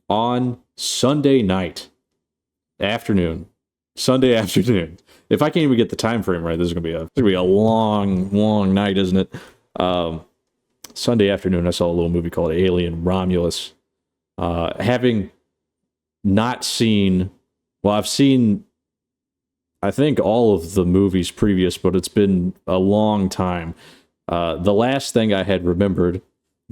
on Sunday afternoon. Sunday afternoon. If I can't even get the time frame right, this is gonna be a long night, isn't it? Sunday afternoon, I saw a little movie called Alien Romulus. Having not seen, well, I've seen, I think, all of the movies previous, but it's been a long time. The last thing I had remembered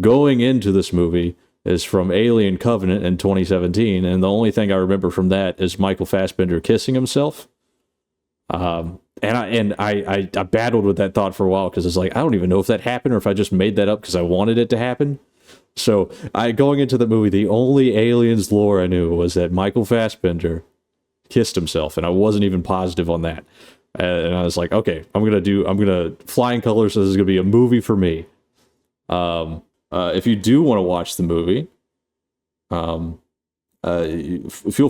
going into this movie is from Alien Covenant in 2017, and the only thing I remember from that is Michael Fassbender kissing himself. And I battled with that thought for a while because it's like, I don't even know if that happened or if I just made that up because I wanted it to happen. So going into the movie, the only Aliens lore I knew was that Michael Fassbender kissed himself, and I wasn't even positive on that. And I was like, okay, I'm gonna flying colors. So this is gonna be a movie for me. If you do want to watch the movie, feel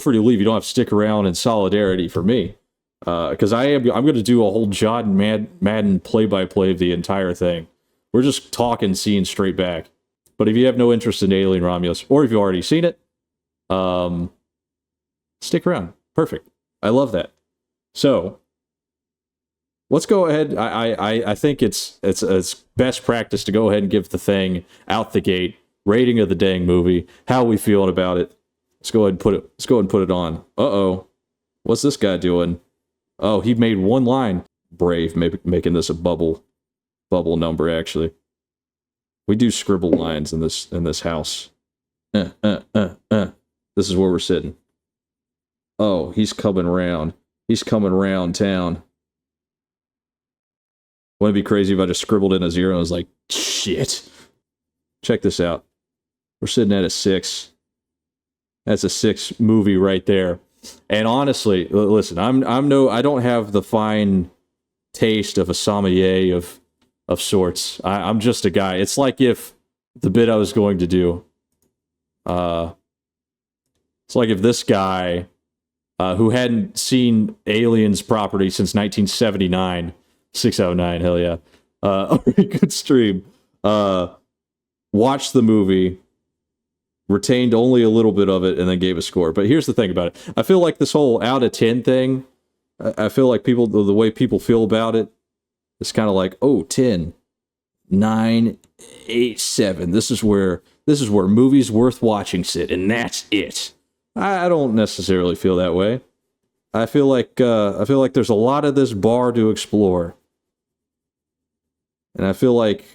free to leave. You don't have to stick around in solidarity for me. Because I'm going to do a whole John Madden play-by-play of the entire thing. We're just talking scenes straight back. But if you have no interest in Alien Romulus, or if you've already seen it, stick around. Perfect. I love that. So, let's go ahead. I think it's best practice to go ahead and give the thing out the gate rating of the dang movie. How we feeling about it? Let's go ahead and put it on. Uh-oh. What's this guy doing? Oh, he made one line. Brave, maybe making this a bubble number, actually. We do scribble lines in this house. This is where we're sitting. Oh, he's coming around. He's coming around town. Wouldn't it be crazy if I just scribbled in a 0 and was like, shit. Check this out. We're sitting at a 6. That's a 6 movie right there. And honestly, listen, I don't have the fine taste of a sommelier of sorts. I'm just a guy. It's like if the bit I was going to do, it's like if this guy, who hadn't seen Aliens property since 1979, 609, hell yeah, good stream, watched the movie, retained only a little bit of it, and then gave a score. But here's the thing about it. I feel like this whole out of 10 thing, I feel like the way people feel about it, it's kind of like, oh, 10, 9, 8, 7. This is where movies worth watching sit, and that's it. I don't necessarily feel that way. I feel like there's a lot of this bar to explore. And I feel like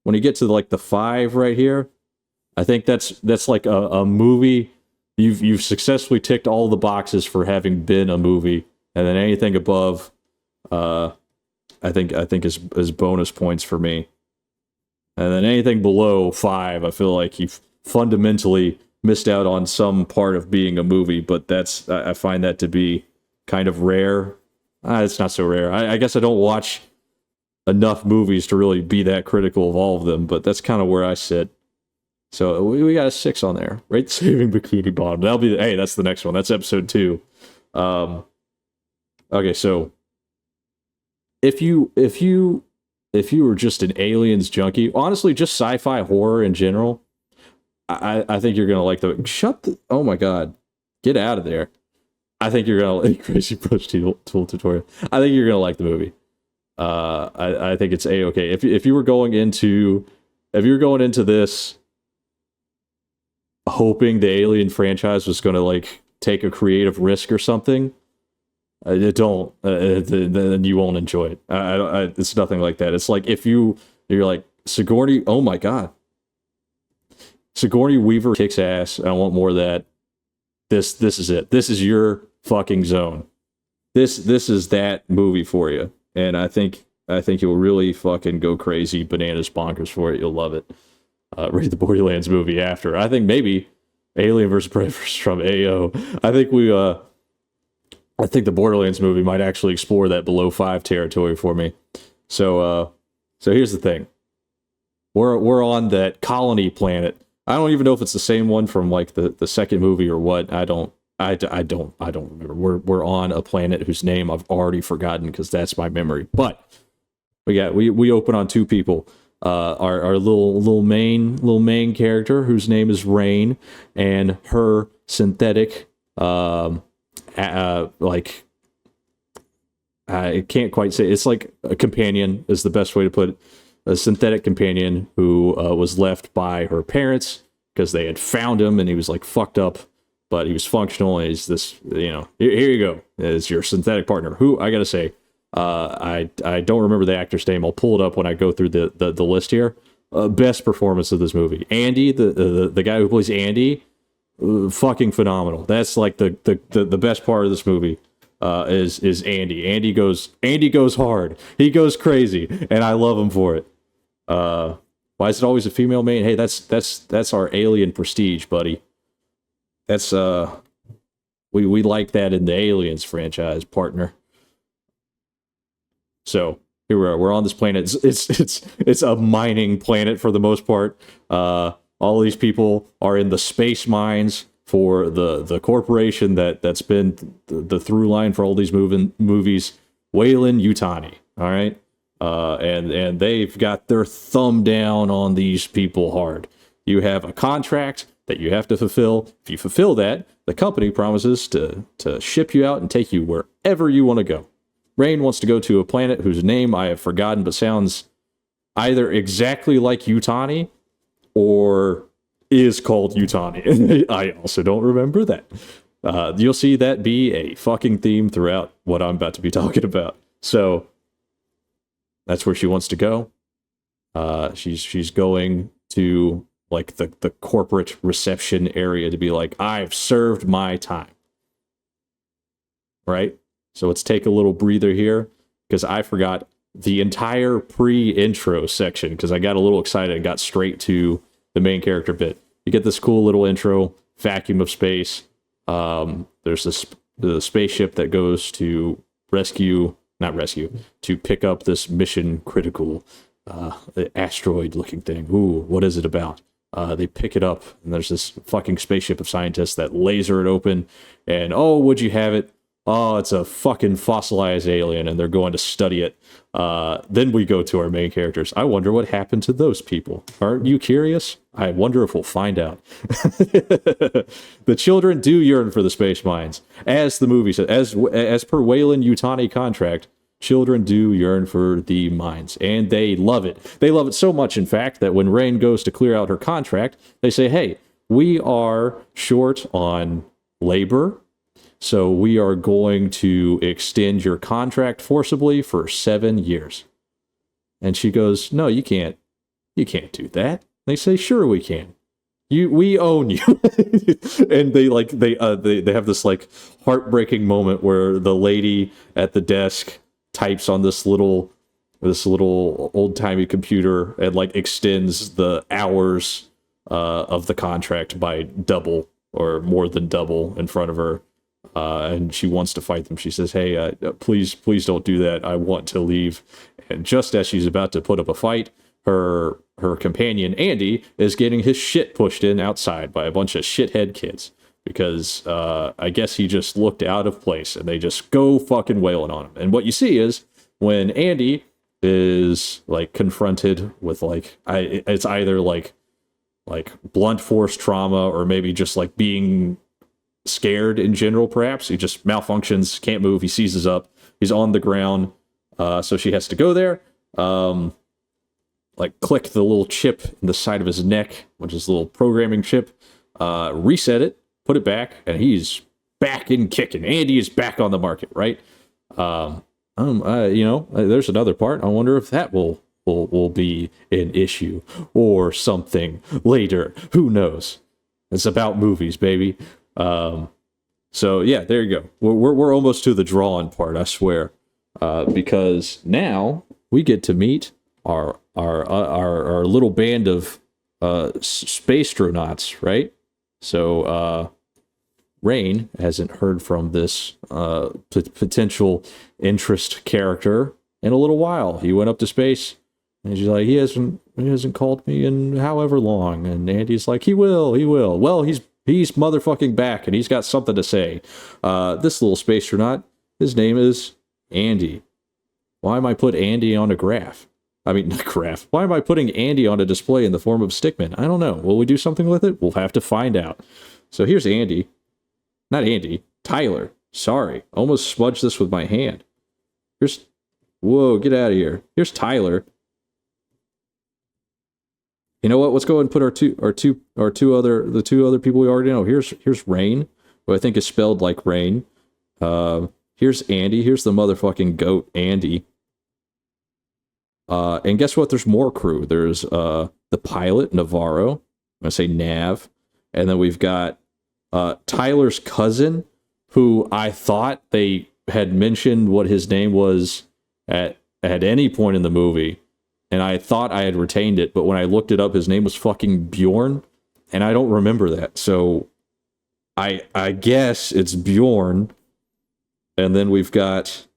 when you get to like the 5 right here, I think that's like a movie. You've successfully ticked all the boxes for having been a movie, and then anything above, I think is bonus points for me. And then anything below 5, I feel like you've fundamentally missed out on some part of being a movie. But I find that to be kind of rare. It's not so rare. I guess I don't watch enough movies to really be that critical of all of them, but that's kind of where I sit. So we got a 6 on there, right? Saving Bikini Bottom. That's the next one. That's episode 2. Okay, so if you were just an Aliens junkie, honestly, just sci-fi horror in general, I think you're gonna like oh my god, get out of there. I think you're gonna like Crazy Brush Tool Tutorial. I think you're gonna like the movie. I think it's A-okay. If you were going into this hoping the Alien franchise was going to like take a creative risk or something, then you won't enjoy it. It's nothing like that. It's like if you're like Sigourney, oh my god, Sigourney Weaver kicks ass. I want more of that. This is it. This is your fucking zone. This is that movie for you. And I think you'll really fucking go crazy, bananas bonkers for it. You'll love it. Rate the Borderlands movie after. I think maybe Alien vs. Predators from AO. I think the Borderlands movie might actually explore that below 5 territory for me. So here's the thing. We're on that colony planet. I don't even know if it's the same one from like the second movie or what. I don't remember. We're on a planet whose name I've already forgotten because that's my memory. But we open on 2 people. our little main character whose name is Rain, and her synthetic like I can't quite say, it's like a companion is the best way to put it. A synthetic companion who was left by her parents because they had found him and he was like fucked up, but he was functional. And he's this, here you go, is your synthetic partner. Who I gotta say, I don't remember the actor's name. I'll pull it up when I go through the list here. Best performance of this movie, Andy, the guy who plays Andy, fucking phenomenal. That's like the best part of this movie. Is Andy. Andy goes hard. He goes crazy, and I love him for it. Why is it always a female main? Hey, that's our Alien prestige, buddy. That's we like that in the Aliens franchise, partner. So here we are. We're on this planet. It's a mining planet for the most part. All these people are in the space mines for the corporation that's been the through line for all these movies, Weyland-Yutani. All right, and they've got their thumb down on these people hard. You have a contract that you have to fulfill. If you fulfill that, the company promises to ship you out and take you wherever you want to go. Rain wants to go to a planet whose name I have forgotten, but sounds either exactly like Yutani or is called Yutani. I also don't remember that. You'll see that be a fucking theme throughout what I'm about to be talking about. So that's where she wants to go. She's going to like the corporate reception area to be like, I've served my time. Right? So let's take a little breather here because I forgot the entire pre-intro section because I got a little excited and got straight to the main character bit. You get this cool little intro, vacuum of space. There's the spaceship that goes to to pick up this mission critical asteroid looking thing. Ooh, what is it about? They pick it up and there's this fucking spaceship of scientists that laser it open and would you have it? Oh, it's a fucking fossilized alien, and they're going to study it. Then we go to our main characters. I wonder what happened to those people. Aren't you curious? I wonder if we'll find out. The children do yearn for the space mines. As the movie says, as per Weyland-Yutani contract, children do yearn for the mines, and they love it. They love it so much, in fact, that when Rain goes to clear out her contract, they say, hey, we are short on labor, so we are going to extend your contract forcibly for 7 years. And she goes, no, you can't do that. They say, sure we can. We own you. And they have this like heartbreaking moment where the lady at the desk types on this little old-timey computer and like extends the hours of the contract by double or more than double in front of her. And she wants to fight them. She says, hey, please don't do that. I want to leave. And just as she's about to put up a fight, her companion, Andy, is getting his shit pushed in outside by a bunch of shithead kids. Because I guess he just looked out of place and they just go fucking wailing on him. And what you see is when Andy is like confronted with it's either like blunt force trauma or maybe just like being scared in general, perhaps. He just malfunctions, can't move, he seizes up, he's on the ground, so she has to go there, click the little chip in the side of his neck, which is a little programming chip, reset it, put it back, and he's back and kicking. Andy is back on the market, right? There's another part. I wonder if that will be an issue or something later. Who knows? It's about movies, baby. So yeah, there you go. We're almost to the drawing part, I swear, because now we get to meet our little band of space astronauts, right? So Rain hasn't heard from this potential interest character in a little while. He went up to space, and she's like, he hasn't called me in however long, and Andy's like, he will. Well, he's motherfucking back, and he's got something to say. This little space astronaut, his name is Andy. Why am I put Andy on a graph? I mean, craft. Why am I putting Andy on a display in the form of Stickman? I don't know. Will we do something with it? We'll have to find out. So here's Andy. Not Andy. Tyler. Sorry. Almost smudged this with my hand. Here's... Whoa, get out of here. Here's Tyler. You know what? Let's go ahead and put the two other people we already know. Here's Rain, who I think is spelled like rain. Here's Andy. Here's the motherfucking goat, Andy. And guess what? There's more crew. There's the pilot, Navarro. I'm gonna say Nav. And then we've got Tyler's cousin, who I thought they had mentioned what his name was at any point in the movie. And I thought I had retained it, but when I looked it up, his name was fucking Bjorn, and I don't remember that. So I guess it's Bjorn. And then we've got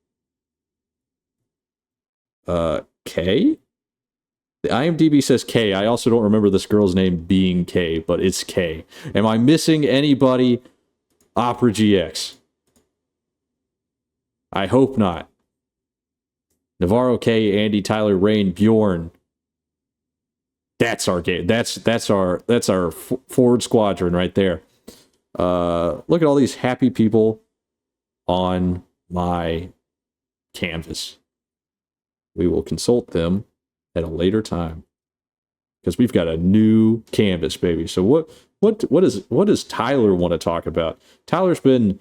K? The IMDb says K. I also don't remember this girl's name being K, but it's K. Am I missing anybody? Opera GX. I hope not. Navarro, K, Andy, Tyler, Rain, Bjorn. That's our game. That's our Ford squadron right there. Look at all these happy people on my canvas. We will consult them at a later time because we've got a new canvas, baby. So what does Tyler want to talk about? Tyler's been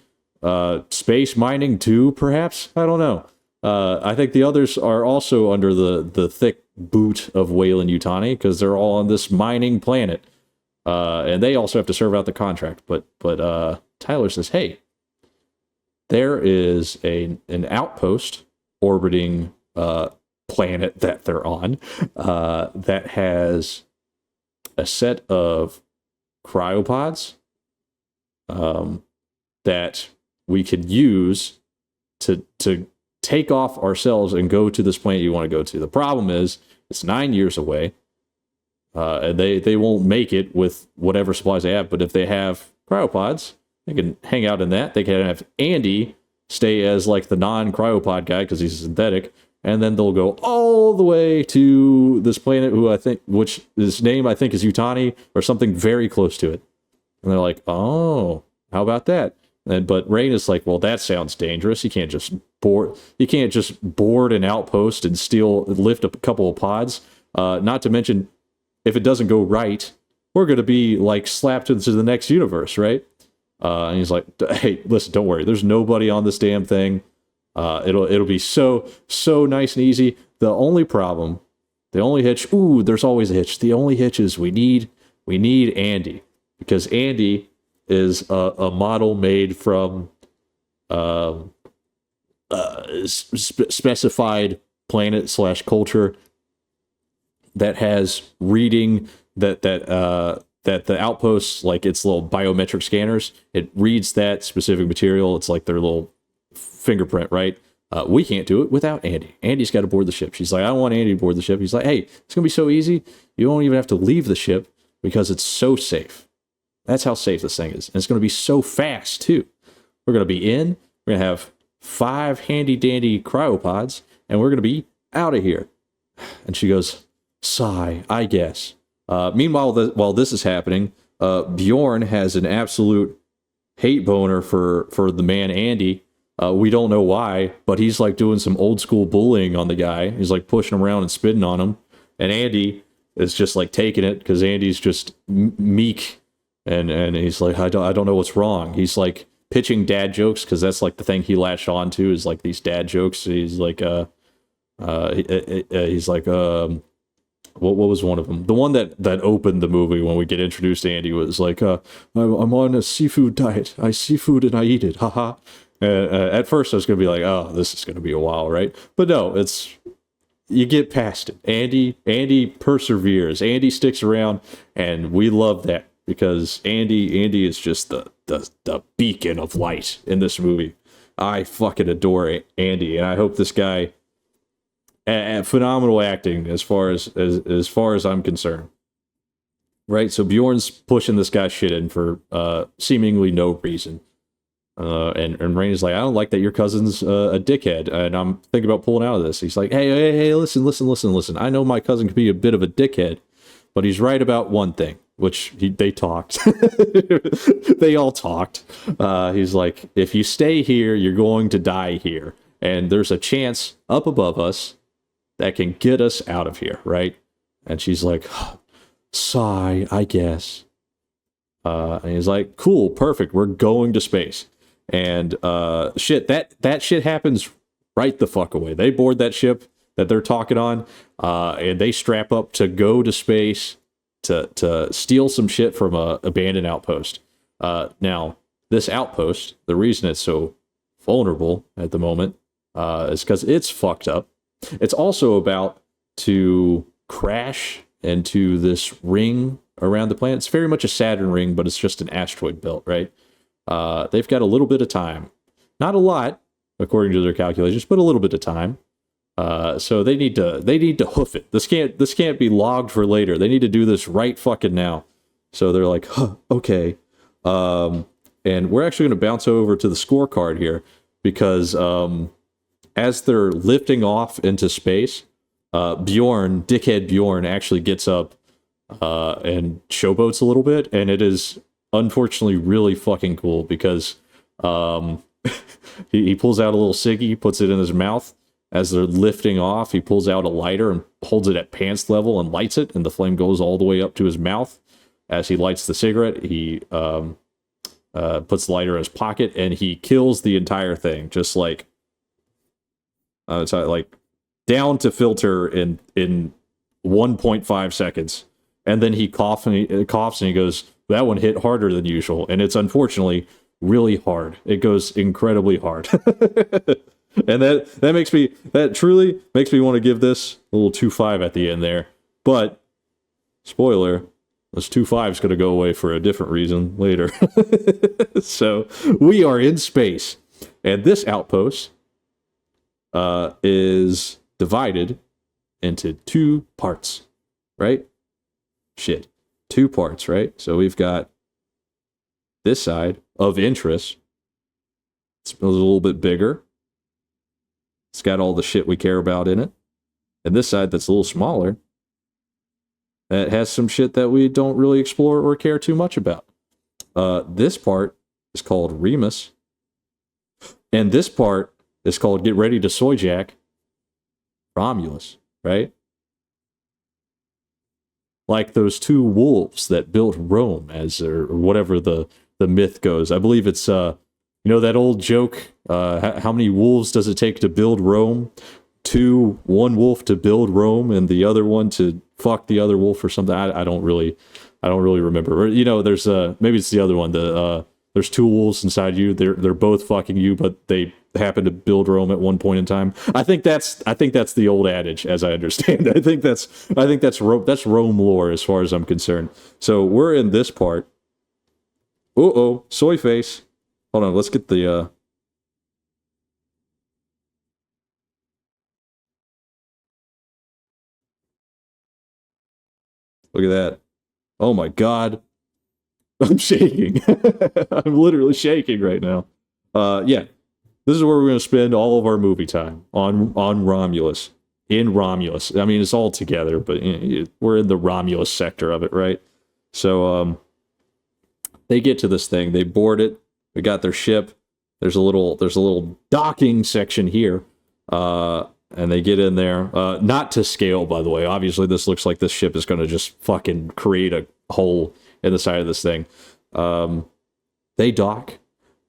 space mining too, perhaps. I don't know. I think the others are also under the thick boot of Weyland Yutani because they're all on this mining planet, and they also have to serve out the contract. But Tyler says, "Hey, there is an outpost orbiting planet that they're on that has a set of cryopods that we could use to take off ourselves and go to this planet you want to go to. The problem is it's 9 years away, and they won't make it with whatever supplies they have. But if they have cryopods, they can hang out in that. They can have Andy stay as like the non-cryopod guy because he's synthetic, and then they'll go all the way to this planet which his name I think is Yutani or something very close to it. And they're like, oh, how about that? But Rain is like, well, that sounds dangerous. You can't just board an outpost and lift a couple of pods. Not to mention, if it doesn't go right, we're going to be like slapped into the next universe, right? And he's like, hey, listen, don't worry. There's nobody on this damn thing. It'll be so nice and easy. The only hitch. Ooh, there's always a hitch. The only hitch is we need Andy, because Andy is a model made from specified planet / culture that has reading that the outposts, like its little biometric scanners, it reads that specific material. It's like their little fingerprint, right? We can't do it without Andy. Andy's got to board the ship. She's like, I don't want Andy to board the ship. He's like, hey, it's gonna be so easy. You won't even have to leave the ship because it's so safe. That's how safe this thing is. And it's going to be so fast, too. We're going to be in. We're going to have 5 handy-dandy cryopods, and we're going to be out of here. And she goes, sigh, I guess. Meanwhile, while this is happening, Bjorn has an absolute hate boner for the man Andy. We don't know why, but he's like doing some old-school bullying on the guy. He's like pushing him around and spitting on him. And Andy is just like taking it because Andy's just meek. And he's like, I don't know what's wrong. He's like pitching dad jokes because that's like the thing he latched on to is like these dad jokes. He's like, what was one of them? The one that opened the movie when we get introduced to Andy was like, I'm on a seafood diet. I seafood and I eat it. Haha. At first I was gonna be like, oh, this is gonna be a while, right? But no, you get past it. Andy perseveres. Andy sticks around, and we love that. Because Andy is just the beacon of light in this movie. I fucking adore Andy, and I hope this guy phenomenal acting as far as I'm concerned. Right, so Bjorn's pushing this guy shit in for seemingly no reason. And Rainey's like, I don't like that your cousin's a dickhead, and I'm thinking about pulling out of this. He's like, hey, listen. I know my cousin could be a bit of a dickhead, but he's right about one thing, which they talked. They all talked. He's like, if you stay here, you're going to die here. And there's a chance up above us that can get us out of here, right? And she's like, sigh, I guess. And he's like, cool, perfect, we're going to space. And shit, that shit happens right the fuck away. They board that ship that they're talking on, and they strap up to go to space to steal some shit from a abandoned outpost. Now, this outpost, the reason it's so vulnerable at the moment is because it's fucked up. It's also about to crash into this ring around the planet. It's very much a Saturn ring, but it's just an asteroid belt, right? They've got a little bit of time. Not a lot, according to their calculations, but a little bit of time. So they need to hoof it. This can't be logged for later. They need to do this right fucking now. So they're like, okay. And we're actually going to bounce over to the scorecard here because as they're lifting off into space, dickhead Bjorn, actually gets up and showboats a little bit, and it is unfortunately really fucking cool because he pulls out a little ciggy, puts it in his mouth. As they're lifting off, he pulls out a lighter and holds it at pants level and lights it, and the flame goes all the way up to his mouth. As he lights the cigarette, he puts the lighter in his pocket, and he kills the entire thing, just like it's like down to filter in 1.5 seconds. And then he coughs and he goes, that one hit harder than usual. And it's unfortunately really hard. It goes incredibly hard. And that truly makes me want to give this a little 2.5 at the end there. But spoiler, this 2.5 is going to go away for a different reason later. So we are in space, and this outpost is divided into 2 parts, right? Shit, 2 parts, right? So we've got this side of interest. It's a little bit bigger. It's got all the shit we care about in it. And this side that's a little smaller, that has some shit that we don't really explore or care too much about. This part is called Remus. And this part is called Get Ready to Soy Jack Romulus, right? Like those 2 wolves that built Rome, or whatever the myth goes. I believe it's that old joke, how many wolves does it take to build Rome? 2, 1 wolf to build Rome and the other one to fuck the other wolf or something. I don't really remember. Or, there's maybe it's the other one. There's 2 wolves inside you. They're both fucking you, but they happen to build Rome at one point in time. I think that's the old adage, as I understand. I think that's Rome lore as far as I'm concerned. So we're in this part. Soy face. Hold on, let's get the look at that. Oh my god. I'm shaking. I'm literally shaking right now. Yeah. This is where we're going to spend all of our movie time on Romulus. In Romulus. I mean, it's all together, but we're in the Romulus sector of it, right? So they get to this thing, they board it. We got their ship. There's a little docking section here. And they get in there. Not to scale, by the way. Obviously, this looks like this ship is going to just fucking create a hole in the side of this thing. They dock.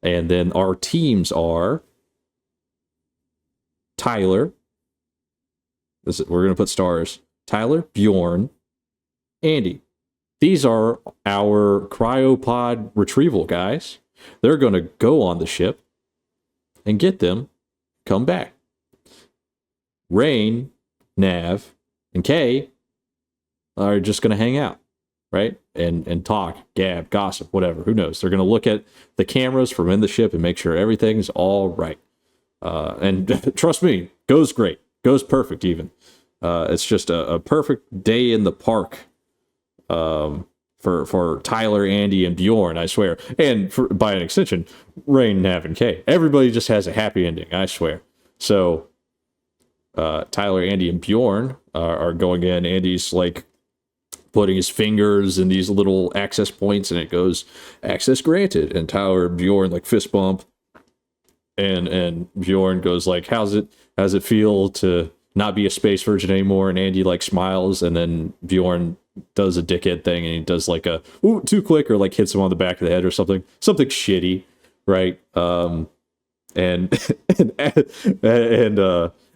And then our teams are Tyler. We're going to put stars. Tyler, Bjorn, Andy. These are our cryopod retrieval guys. They're going to go on the ship and get them, come back. Rain, Nav, and Kay are just going to hang out, right? And talk, gab, gossip, whatever. Who knows? They're going to look at the cameras from in the ship and make sure everything's all right. And trust me, goes great. Goes perfect even. It's just a perfect day in the park for Tyler, Andy, and Bjorn, I swear. And by an extension, Rain, Nav, and Kay. Everybody just has a happy ending, I swear. So Tyler, Andy, and Bjorn are going in. Andy's like putting his fingers in these little access points, and it goes, access granted. And Tyler and Bjorn like fist bump. And Bjorn goes like, how's it feel to not be a space virgin anymore? And Andy like smiles, and then Bjorn does a dickhead thing, and he does like a ooh too quick, or like hits him on the back of the head or something shitty, right? And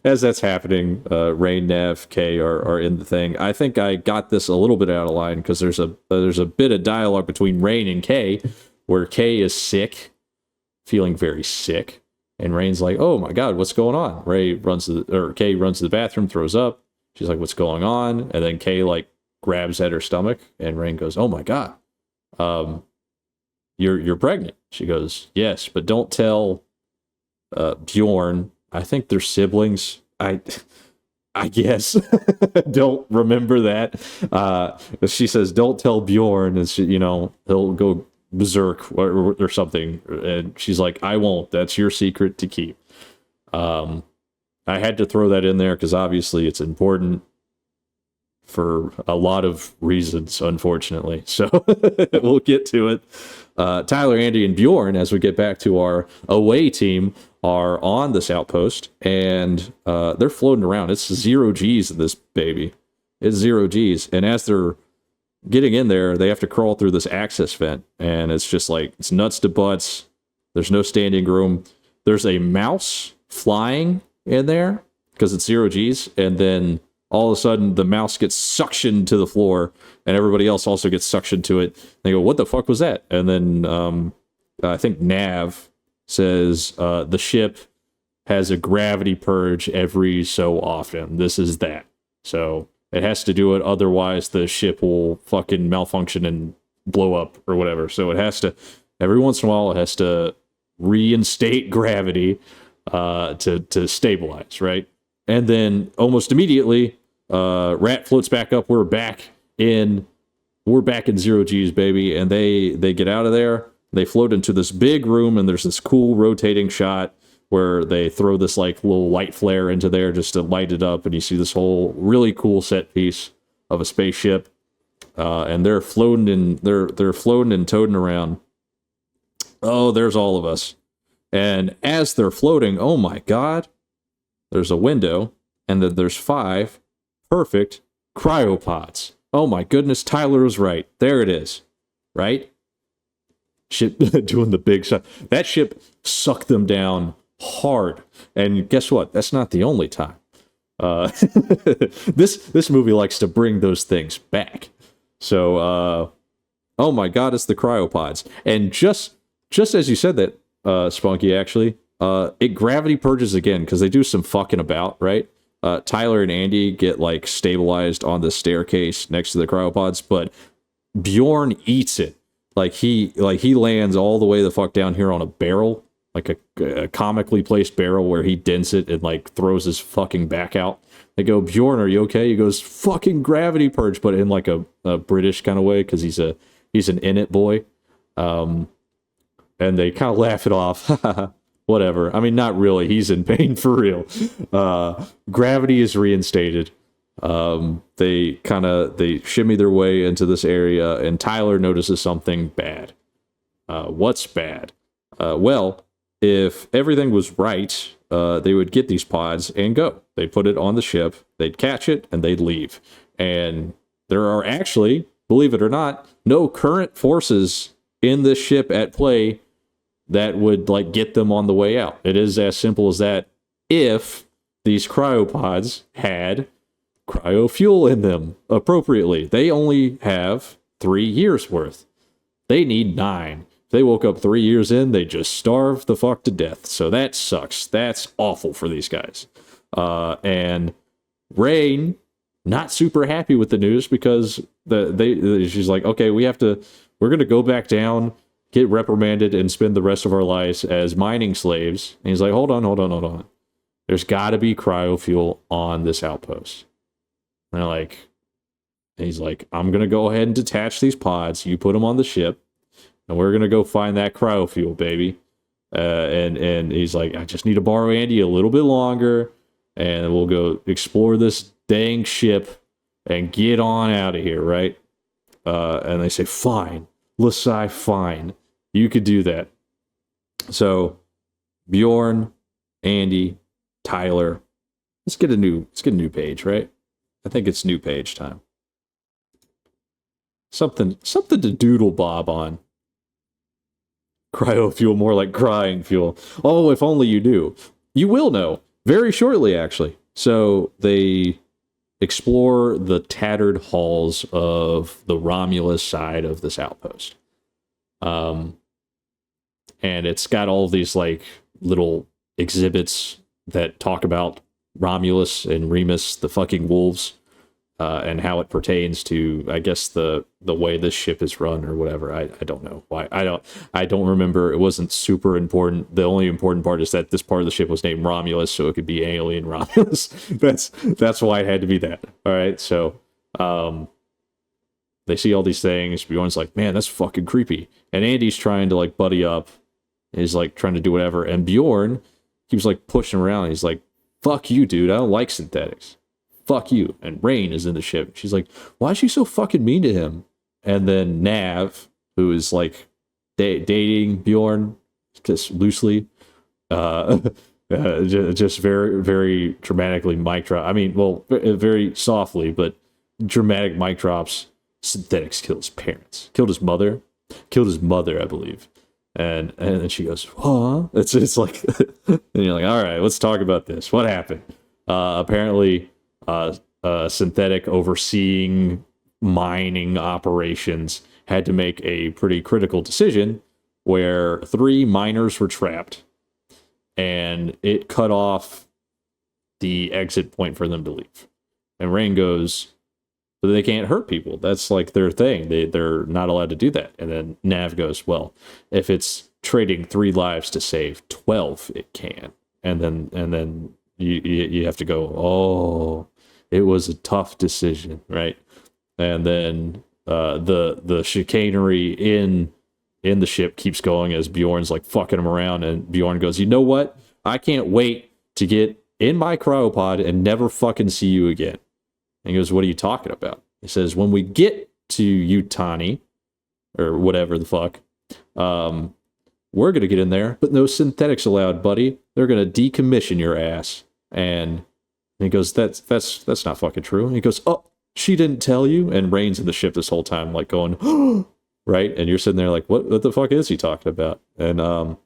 as that's happening, Rain, Nav, Kay are in the thing. I think I got this a little bit out of line because there's a bit of dialogue between Rain and Kay where Kay is sick, feeling very sick. And Rain's like, oh my God, what's going on? Kay runs to the bathroom, throws up. She's like, what's going on? And then Kay like grabs at her stomach, and Rain goes, oh my God, you're pregnant. She goes, yes, but don't tell Bjorn. I think they're siblings. I guess. Don't remember that. She says, don't tell Bjorn. And she, he'll go berserk or something. And she's like, I won't. That's your secret to keep. I had to throw that in there because obviously it's important for a lot of reasons, unfortunately. So we'll get to it. Tyler, Andy, and Bjorn, as we get back to our away team, are on this outpost, and they're floating around. It's 0 G's in this baby. It's 0 G's. And as they're getting in there, they have to crawl through this access vent, and it's just like, it's nuts to butts. There's no standing room. There's a mouse flying in there because it's 0 G's, and then all of a sudden the mouse gets suctioned to the floor, and everybody else also gets suctioned to it. They go, what the fuck was that? And then I think Nav says the ship has a gravity purge every so often. This is that. So it has to do it, otherwise the ship will fucking malfunction and blow up or whatever. So it has to, every once in a while, it has to reinstate gravity to stabilize, right? And then almost immediately, Rat floats back up. We're back in 0 G's, baby. And they get out of there. They float into this big room, and there's this cool rotating shot where they throw this like little light flare into there just to light it up, and you see this whole really cool set piece of a spaceship. And they're floating and toting around. Oh, there's all of us. And as they're floating, oh my God, there's a window, and then there's 5 perfect cryopods. Oh my goodness, Tyler was right. There it is, right? Ship doing the big shot. That ship sucked them down hard. And guess what? That's not the only time. This movie likes to bring those things back. So, oh my God, it's the cryopods. And just as you said that, Spunky, actually, it gravity purges again because they do some fucking about, right? Tyler and Andy get like stabilized on the staircase next to the cryopods, but Bjorn eats it. Like he lands all the way the fuck down here on a barrel, like a comically placed barrel where he dents it and like throws his fucking back out. They go, Bjorn, are you okay? He goes, fucking gravity purge, but in like a British kind of way because he's an in it boy. And they kind of laugh it off. Whatever. I mean, not really. He's in pain for real. Gravity is reinstated. They shimmy their way into this area, and Tyler notices something bad. What's bad? Well, if everything was right, they would get these pods and go. They'd put it on the ship, they'd catch it, and they'd leave. And there are actually, believe it or not, no current forces in this ship at play that would like get them on the way out. It is as simple as that. If these cryopods had cryofuel in them appropriately, they only have 3 years worth. They need 9. If they woke up 3 years in, they just starve the fuck to death. So that sucks. That's awful for these guys. And Rain, not super happy with the news because she's like, okay, we're going to go back down, get reprimanded, and spend the rest of our lives as mining slaves. And he's like, hold on. There's got to be cryofuel on this outpost. And they're like, And he's like, I'm going to go ahead and detach these pods. You put them on the ship, and we're going to go find that cryofuel, baby. And he's like, I just need to borrow Andy a little bit longer, and we'll go explore this dang ship and get on out of here, right? And they say, fine. Lasai, fine. You could do that. So Bjorn, Andy, Tyler. Let's get a new page, right? I think it's new page time. Something to doodle bob on. Cryo fuel, more like crying fuel. Oh, if only you knew. You will know very shortly, actually. So they explore the tattered halls of the Romulus side of this outpost. And it's got all these like little exhibits that talk about Romulus and Remus, the fucking wolves, and how it pertains to, I guess, the way this ship is run or whatever. I don't know why. I don't remember. It wasn't super important. The only important part is that this part of the ship was named Romulus, so it could be Alien Romulus. That's why it had to be that. All right, so they see all these things. Bjorn's like, man, that's fucking creepy. And Andy's trying to like buddy up. He's like trying to do whatever. And Bjorn keeps like pushing around. He's like, fuck you, dude. I don't like synthetics. Fuck you. And Rain is in the ship. She's like, why is she so fucking mean to him? And then Nav, who is like dating Bjorn just loosely, just very, very dramatically mic drop. I mean, well, very softly, but dramatic mic drops. Synthetics killed his parents, killed his mother, I believe. And then she goes, huh? It's like, and you're like, all right, let's talk about this. What happened? Apparently, Synthetic overseeing mining operations had to make a pretty critical decision where 3 miners were trapped, and it cut off the exit point for them to leave. And Rain goes, but they can't hurt people. That's like their thing. They're not allowed to do that. And then Nav goes, well, if it's trading 3 lives to save 12, it can. And then you have to go, oh, it was a tough decision, right? And then the chicanery in the ship keeps going as Bjorn's like fucking him around, and Bjorn goes, you know what? I can't wait to get in my cryopod and never fucking see you again. And he goes, what are you talking about? He says, when we get to Utani, or whatever the fuck, we're going to get in there, but no synthetics allowed, buddy. They're going to decommission your ass. And he goes, that's not fucking true. And he goes, oh, she didn't tell you? And Rain's in the ship this whole time, like going, oh, right? And you're sitting there like, what the fuck is he talking about? And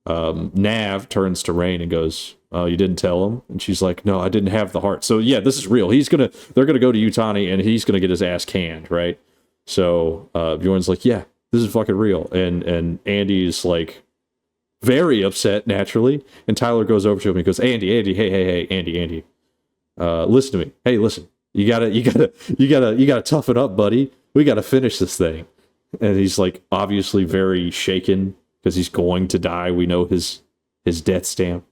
Nav turns to Rain and goes, oh, you didn't tell him? And she's like, no, I didn't have the heart. So yeah, this is real. They're gonna go to Utani and he's gonna get his ass canned, right? So Bjorn's like, yeah, this is fucking real. And Andy's like very upset naturally. And Tyler goes over to him and goes, Andy, hey, Andy. Listen to me. Hey, listen, you gotta toughen up, buddy. We gotta finish this thing. And he's like obviously very shaken because he's going to die. We know his death stamp.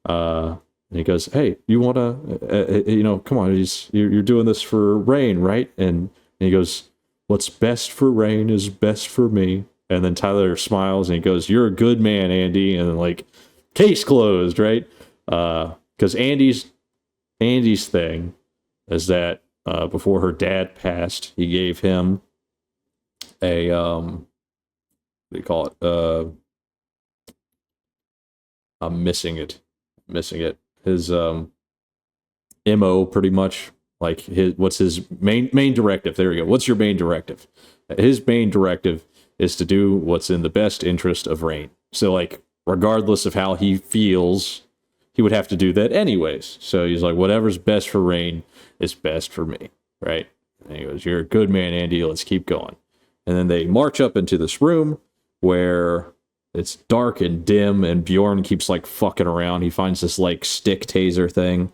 And he goes, hey, you want to, come on, you're doing this for Rain, right? And he goes, what's best for Rain is best for me. And then Tyler smiles and he goes, you're a good man, Andy. And then like, case closed, right? Because Andy's thing is that before her dad passed, he gave him a, what do you call it? I'm missing it. His MO pretty much, like what's his main directive? There we go. What's your main directive? His main directive is to do what's in the best interest of Rain. So like regardless of how he feels, he would have to do that anyways. So he's like, whatever's best for Rain is best for me, right? And he goes, you're a good man, Andy, let's keep going. And then they march up into this room where it's dark and dim, and Bjorn keeps like fucking around. He finds this like stick taser thing.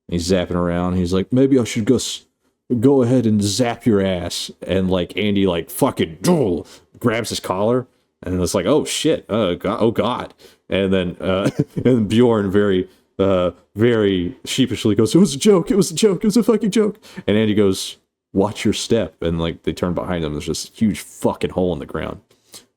He's zapping around. He's like, maybe I should go ahead and zap your ass. And like Andy like fucking grabs his collar, and it's like, oh shit, oh god. And then and Bjorn very very sheepishly goes, it was a joke, it was a fucking joke. And Andy goes, watch your step. And like they turn behind them, there's this huge fucking hole in the ground.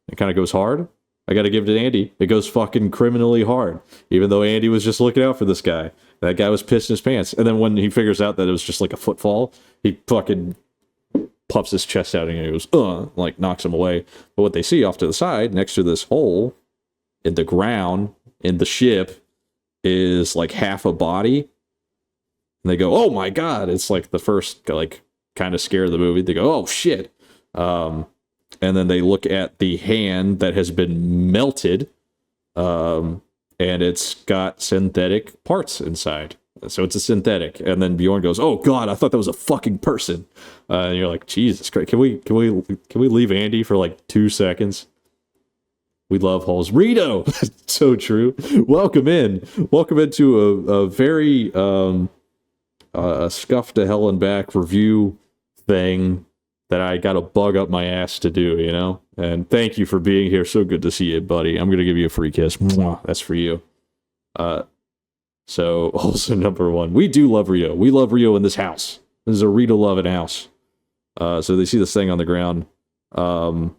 It kind of goes hard. I got to give it to Andy. It goes fucking criminally hard, even though Andy was just looking out for this guy. That guy was pissing his pants. And then when he figures out that it was just like a footfall, he fucking puffs his chest out and he goes, like knocks him away. But what they see off to the side, next to this hole in the ground in the ship, is like half a body. And they go, oh my God. It's like the first, like, kind of scare of the movie. They go, oh shit. And then they look at the hand that has been melted, and it's got synthetic parts inside. So it's a synthetic. And then Bjorn goes, "Oh God, I thought that was a fucking person." And you're like, Jesus Christ, can we leave Andy for like 2 seconds? We love holes. Rito, so true. Welcome into a very scuff to hell and back review thing that I got a bug up my ass to do, you know? And thank you for being here. So good to see you, buddy. I'm going to give you a free kiss. Mwah, that's for you. So, also number one, we do love Rio. We love Rio in this house. This is a Rito loving house. So they see this thing on the ground. And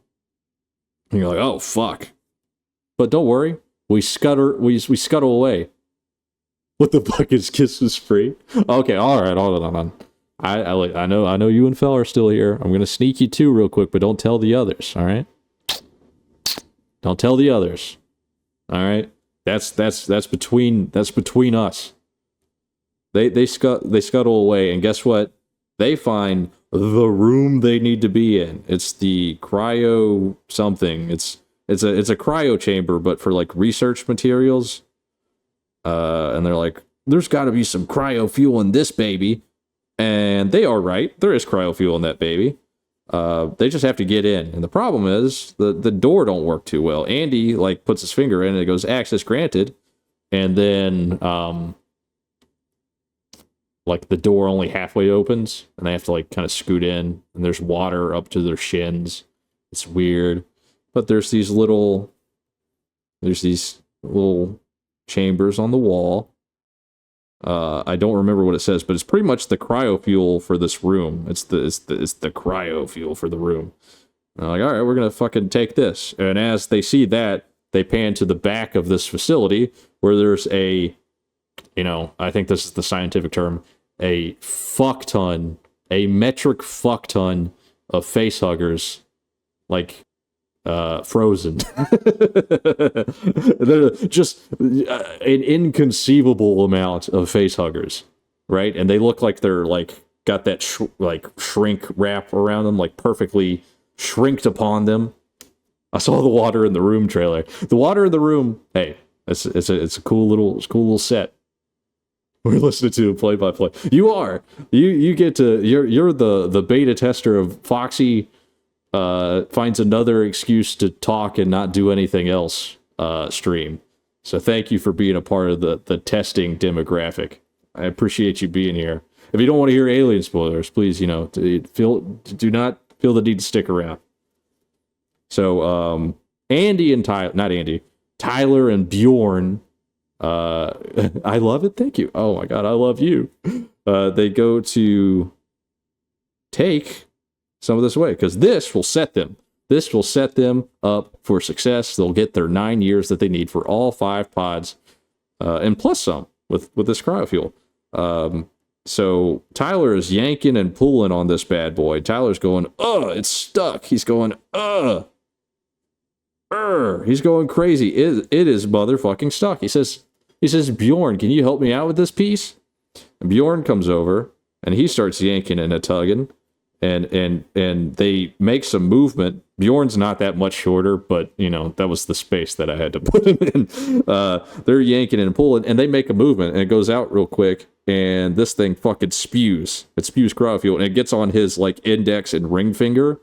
you're like, oh, fuck. But don't worry. We scuttle away. What the fuck is kiss was free? Okay, all right, hold on. I know you and Fel are still here. I'm gonna sneak you too real quick, but don't tell the others. All right? Don't tell the others. All right? That's between us. They scuttle away, and guess what? They find the room they need to be in. It's the cryo something. It's a cryo chamber, but for like research materials. And they're like, there's got to be some cryo fuel in this baby. And they are right. There is cryo fuel in that baby. They just have to get in. And the problem is the door don't work too well. Andy like puts his finger in and it goes access granted. And then like the door only halfway opens and they have to like kind of scoot in and there's water up to their shins. It's weird. But there's these little chambers on the wall. I don't remember what it says, but it's pretty much the cryo fuel for this room. It's the cryo fuel for the room. And they're like, all right, we're gonna fucking take this. And as they see that, they pan to the back of this facility where there's a, I think this is the scientific term, a metric fuck ton of face huggers, like frozen. Just an inconceivable amount of face huggers, right? And they look like they're like got that shrink wrap around them, like perfectly shrinked upon them. I saw the water in the room trailer. The water in the room, hey, it's a cool little set. We're listening to play by play. You get to you're the beta tester of Foxxy. Finds another excuse to talk and not do anything else stream. So thank you for being a part of the testing demographic. I appreciate you being here. If you don't want to hear alien spoilers, please, do not feel the need to stick around. So Tyler and Bjorn, I love it. Thank you. Oh my God, I love you. They go to take some of this away because this will set them up for success. They'll get their 9 years that they need for all 5 pods, and plus some with this cryofuel. So Tyler is yanking and pulling on this bad boy. Tyler's going, it's stuck. He's going, he's going crazy. It is motherfucking stuck. He says, Bjorn, can you help me out with this piece? And Bjorn comes over and he starts yanking and tugging. And they make some movement. Bjorn's not that much shorter, but that was the space that I had to put him in. They're yanking and pulling, and they make a movement, and it goes out real quick, and this thing fucking spews. It spews cryofuel, and it gets on his like index and ring finger,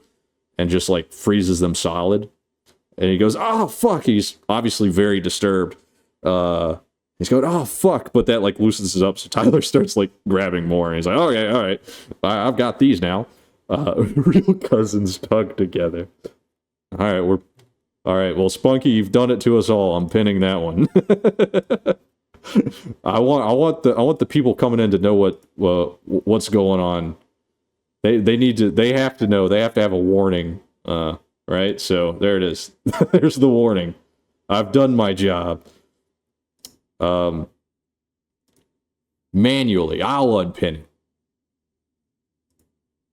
and just like freezes them solid. And he goes, "Oh fuck!" He's obviously very disturbed. He's going, "Oh fuck!" But that like loosens it up, so Tyler starts like grabbing more, and he's like, "Okay, all right, I've got these now." Real cousins tugged together. All right. Well, Spunky, you've done it to us all. I'm pinning that one. I want the people coming in to know what's going on. They have to know. They have to have a warning. Right? So there it is. There's the warning. I've done my job. Manually, I'll unpin it.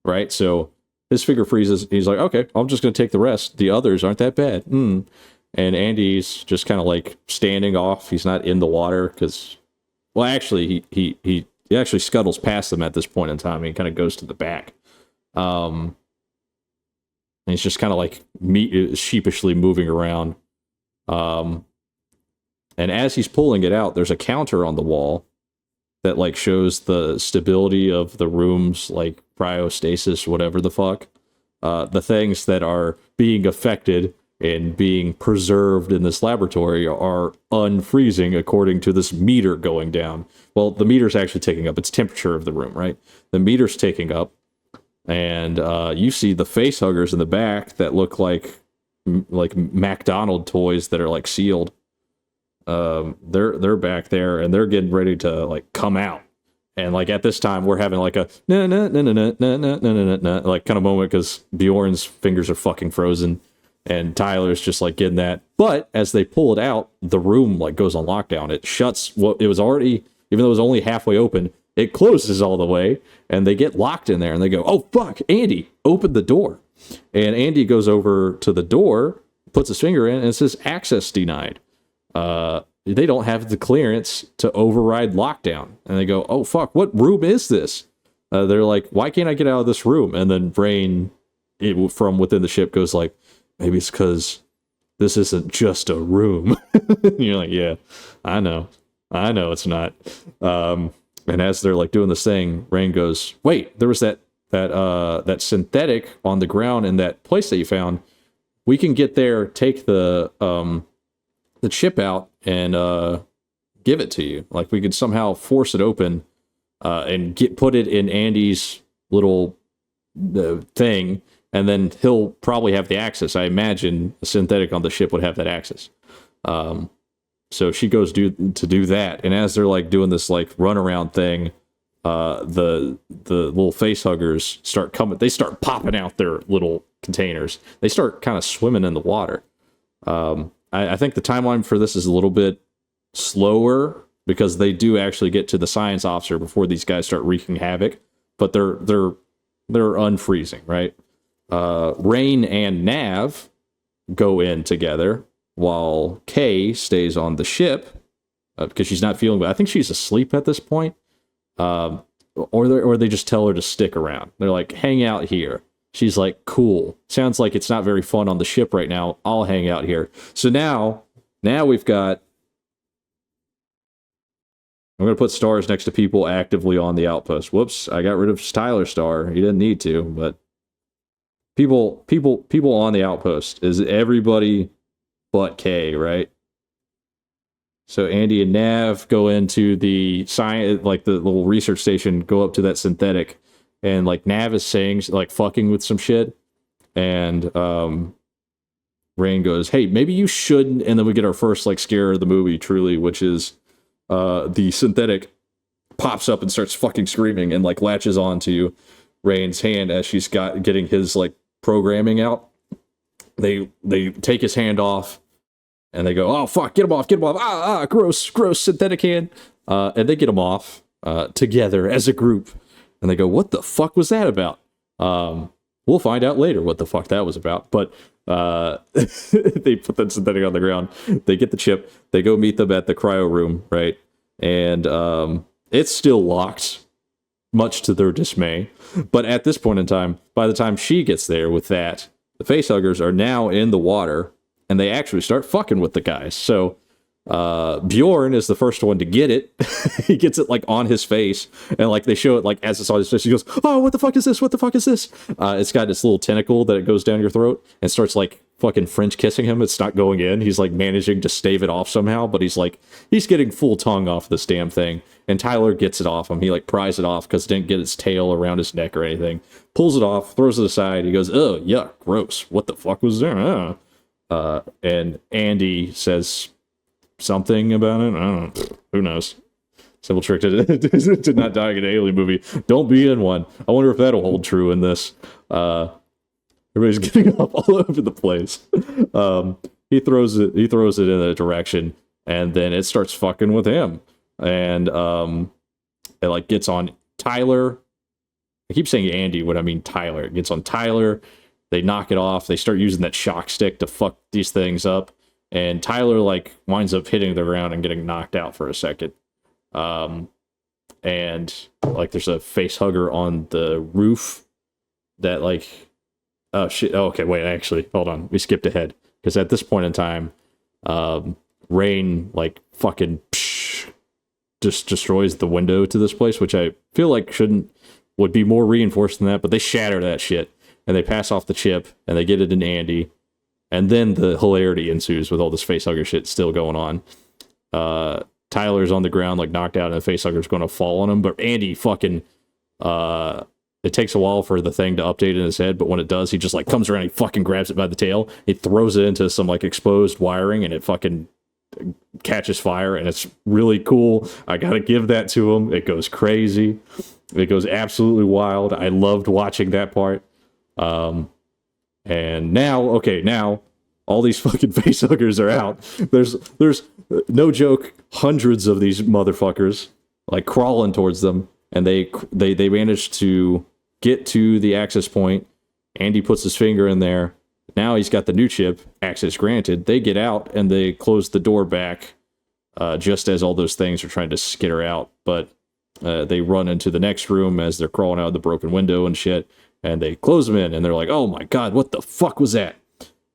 Right? So his finger freezes. He's like, okay, I'm just going to take the rest. The others aren't that bad. And Andy's just kind of like standing off. He's not in the water because, well, actually, he actually scuttles past them at this point in time. He kind of goes to the back. And he's just kind of like sheepishly moving around. And as he's pulling it out, there's a counter on the wall that like shows the stability of the room's like cryostasis, whatever the fuck. The things that are being affected and being preserved in this laboratory are unfreezing according to this meter going down. Well, the meter's actually taking up its temperature of the room, right? The meter's taking up, and you see the face huggers in the back that look like McDonald toys that are like sealed. They're back there and they're getting ready to like come out. And like at this time we're having like a na na na na na na na na na like kind of moment because Bjorn's fingers are fucking frozen and Tyler's just like getting that. But as they pull it out, the room like goes on lockdown. It shuts. Well, it was already, even though it was only halfway open, it closes all the way and they get locked in there and they go, oh fuck, Andy, open the door. And Andy goes over to the door, puts his finger in, and it says access denied. They don't have the clearance to override lockdown. And they go, oh fuck, what room is this? They're like, why can't I get out of this room? And then Brain from within the ship goes like, maybe it's because this isn't just a room. And you're like, yeah, I know it's not. And as they're like doing this thing, Rain goes, wait, there was that synthetic on the ground in that place that you found. We can get there, take the chip out and give it to you. Like we could somehow force it open and put it in Andy's little thing, and then he'll probably have the access. I imagine a synthetic on the ship would have that access. So she goes to do that, and as they're like doing this like runaround thing, the little face huggers start coming. They start popping out their little containers. They start kind of swimming in the water. I think the timeline for this is a little bit slower because they do actually get to the science officer before these guys start wreaking havoc. But they're unfreezing, right? Rain and Nav go in together while Kay stays on the ship because she's not feeling well. I think she's asleep at this point. Or they just tell her to stick around. They're like, hang out here. She's like, cool. Sounds like it's not very fun on the ship right now. I'll hang out here. So now we've got... I'm going to put stars next to people actively on the outpost. Whoops, I got rid of Tyler's star. He didn't need to, but... People on the outpost is everybody but Kay, right? So Andy and Nav go into the science, like the little research station, go up to that synthetic, and like Nav is saying like fucking with some shit, and Rain goes, "Hey, maybe you shouldn't." And then we get our first like scare of the movie, truly, which is the synthetic pops up and starts fucking screaming and like latches onto Rain's hand as she's getting his like programming out. They take his hand off. And they go, oh, fuck, get him off. Gross, synthetic hand. And they get him off together as a group. And they go, what the fuck was that about? We'll find out later what the fuck that was about. But they put that synthetic on the ground. They get the chip. They go meet them at the cryo room, right? And it's still locked, much to their dismay. But at this point in time, by the time she gets there with that, the facehuggers are now in the water. And they actually start fucking with the guys. So Bjorn is the first one to get it. He gets it like on his face. And like they show it like as it's on his face. He goes, oh, what the fuck is this? What the fuck is this? It's got this little tentacle that it goes down your throat and starts like fucking French kissing him. It's not going in. He's like managing to stave it off somehow. But he's getting full tongue off this damn thing. And Tyler gets it off him. He like pries it off because it didn't get its tail around his neck or anything. Pulls it off, throws it aside. He goes, oh, yuck, gross. What the fuck was there? And Andy says something about it. I don't know. Who knows? Simple trick to not dying in an Alien movie. Don't be in one. I wonder if that'll hold true in this. Everybody's getting up all over the place. He throws it in a direction, and then it starts fucking with him. And it like gets on Tyler. I keep saying Andy when I mean Tyler. It gets on Tyler. They knock it off. They start using that shock stick to fuck these things up. And Tyler like winds up hitting the ground and getting knocked out for a second. And like there's a face hugger on the roof that like, oh shit. Oh, okay, wait, actually, hold on. We skipped ahead because at this point in time, Rain like fucking just destroys the window to this place, which I feel like would be more reinforced than that, but they shatter that shit and they pass off the chip and they get it in Andy. And then the hilarity ensues with all this facehugger shit still going on. Tyler's on the ground, like knocked out, and the facehugger's going to fall on him. But Andy fucking, it takes a while for the thing to update in his head, but when it does, he just like comes around, he fucking grabs it by the tail, he throws it into some like exposed wiring, and it fucking catches fire, and it's really cool. I gotta give that to him. It goes crazy. It goes absolutely wild. I loved watching that part. And now all these fucking facehuggers are out. There's no joke, hundreds of these motherfuckers like crawling towards them, and they manage to get to the access point. Andy puts his finger in there. Now he's got the new chip, access granted. They get out and they close the door back just as all those things are trying to skitter out. But they run into the next room as they're crawling out of the broken window and shit. And they close them in and they're like, oh my God, what the fuck was that?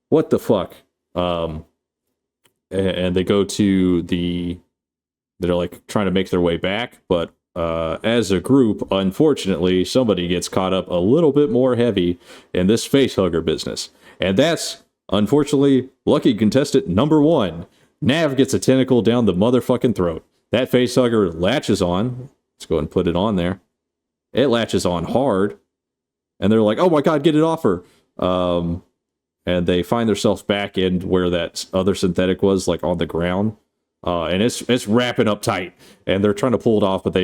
What the fuck? And they go to they're like trying to make their way back. But as a group, unfortunately, somebody gets caught up a little bit more heavy in this facehugger business. And that's, unfortunately, lucky contestant number 1. Nav gets a tentacle down the motherfucking throat. That facehugger latches on. Let's go ahead and put it on there. It latches on hard. And they're like, oh my God, get it off her. And they find themselves back in where that other synthetic was, like on the ground. And it's wrapping up tight. And they're trying to pull it off, but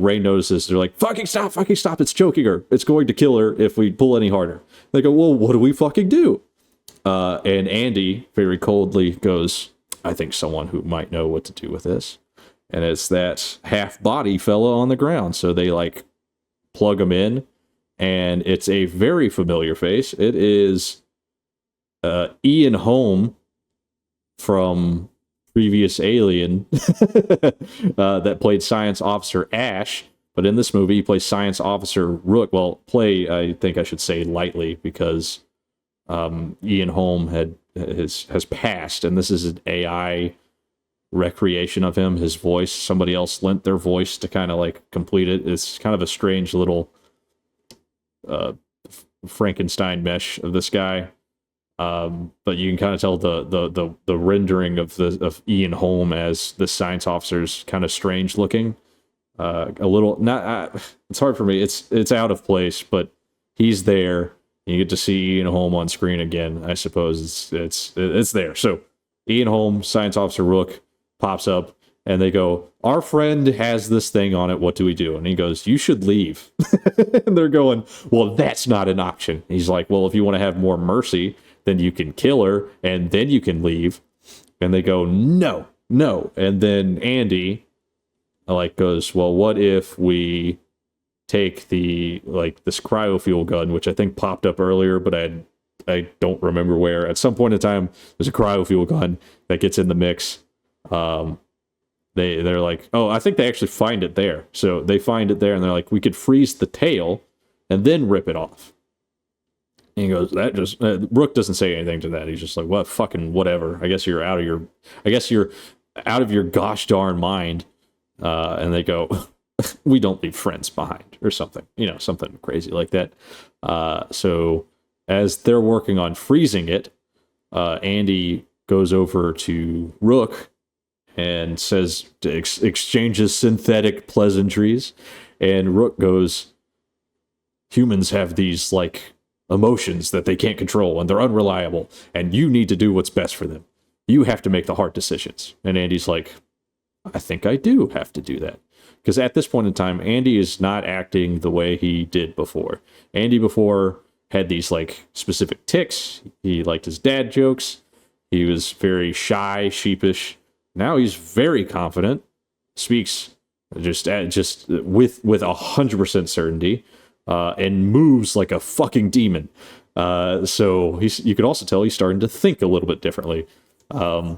Ray notices. They're like, fucking stop, it's choking her. It's going to kill her if we pull any harder. They go, well, what do we fucking do? And Andy very coldly goes, I think someone who might know what to do with this. And it's that half-body fella on the ground. So they like plug him in. And it's a very familiar face. It is Ian Holm from previous Alien that played Science Officer Ash. But in this movie, he plays Science Officer Rook. Well, I think I should say lightly, because Ian Holm has passed, and this is an AI recreation of him. His voice, somebody else lent their voice to kind of like complete it. It's kind of a strange little Frankenstein mesh of this guy. But you can kind of tell the rendering of Ian Holm as the science officer's kind of strange looking. A little it's hard for me. It's out of place, but he's there. You get to see Ian Holm on screen again. I suppose it's there. So Ian Holm, Science Officer Rook, pops up, and they go, our friend has this thing on it. What do we do? And he goes, you should leave. And they're going, well, that's not an option. He's like, well, if you want to have more mercy, then you can kill her, and then you can leave. And they go, no. And then Andy goes, well, what if we take this cryofuel gun, which I think popped up earlier, but I don't remember where. At some point in time, there's a cryofuel gun that gets in the mix. They're like, oh, I think they actually find it there. So they find it there, and they're like, we could freeze the tail and then rip it off. And he goes, that just Brooke doesn't say anything to that. He's just like, well, fucking whatever. I guess you're out of your gosh darn mind. And they go, we don't leave friends behind, or something, something crazy like that. So as they're working on freezing it, Andy goes over to Rook and says, exchanges synthetic pleasantries. And Rook goes, humans have these emotions that they can't control, and they're unreliable, and you need to do what's best for them. You have to make the hard decisions. And Andy's like, I think I do have to do that. because at this point in time, Andy is not acting the way he did before. Andy before had these like specific tics. He liked his dad jokes. He was very shy, sheepish. Now he's very confident, speaks just with 100% certainty, and moves like a fucking demon. So you could also tell he's starting to think a little bit differently. And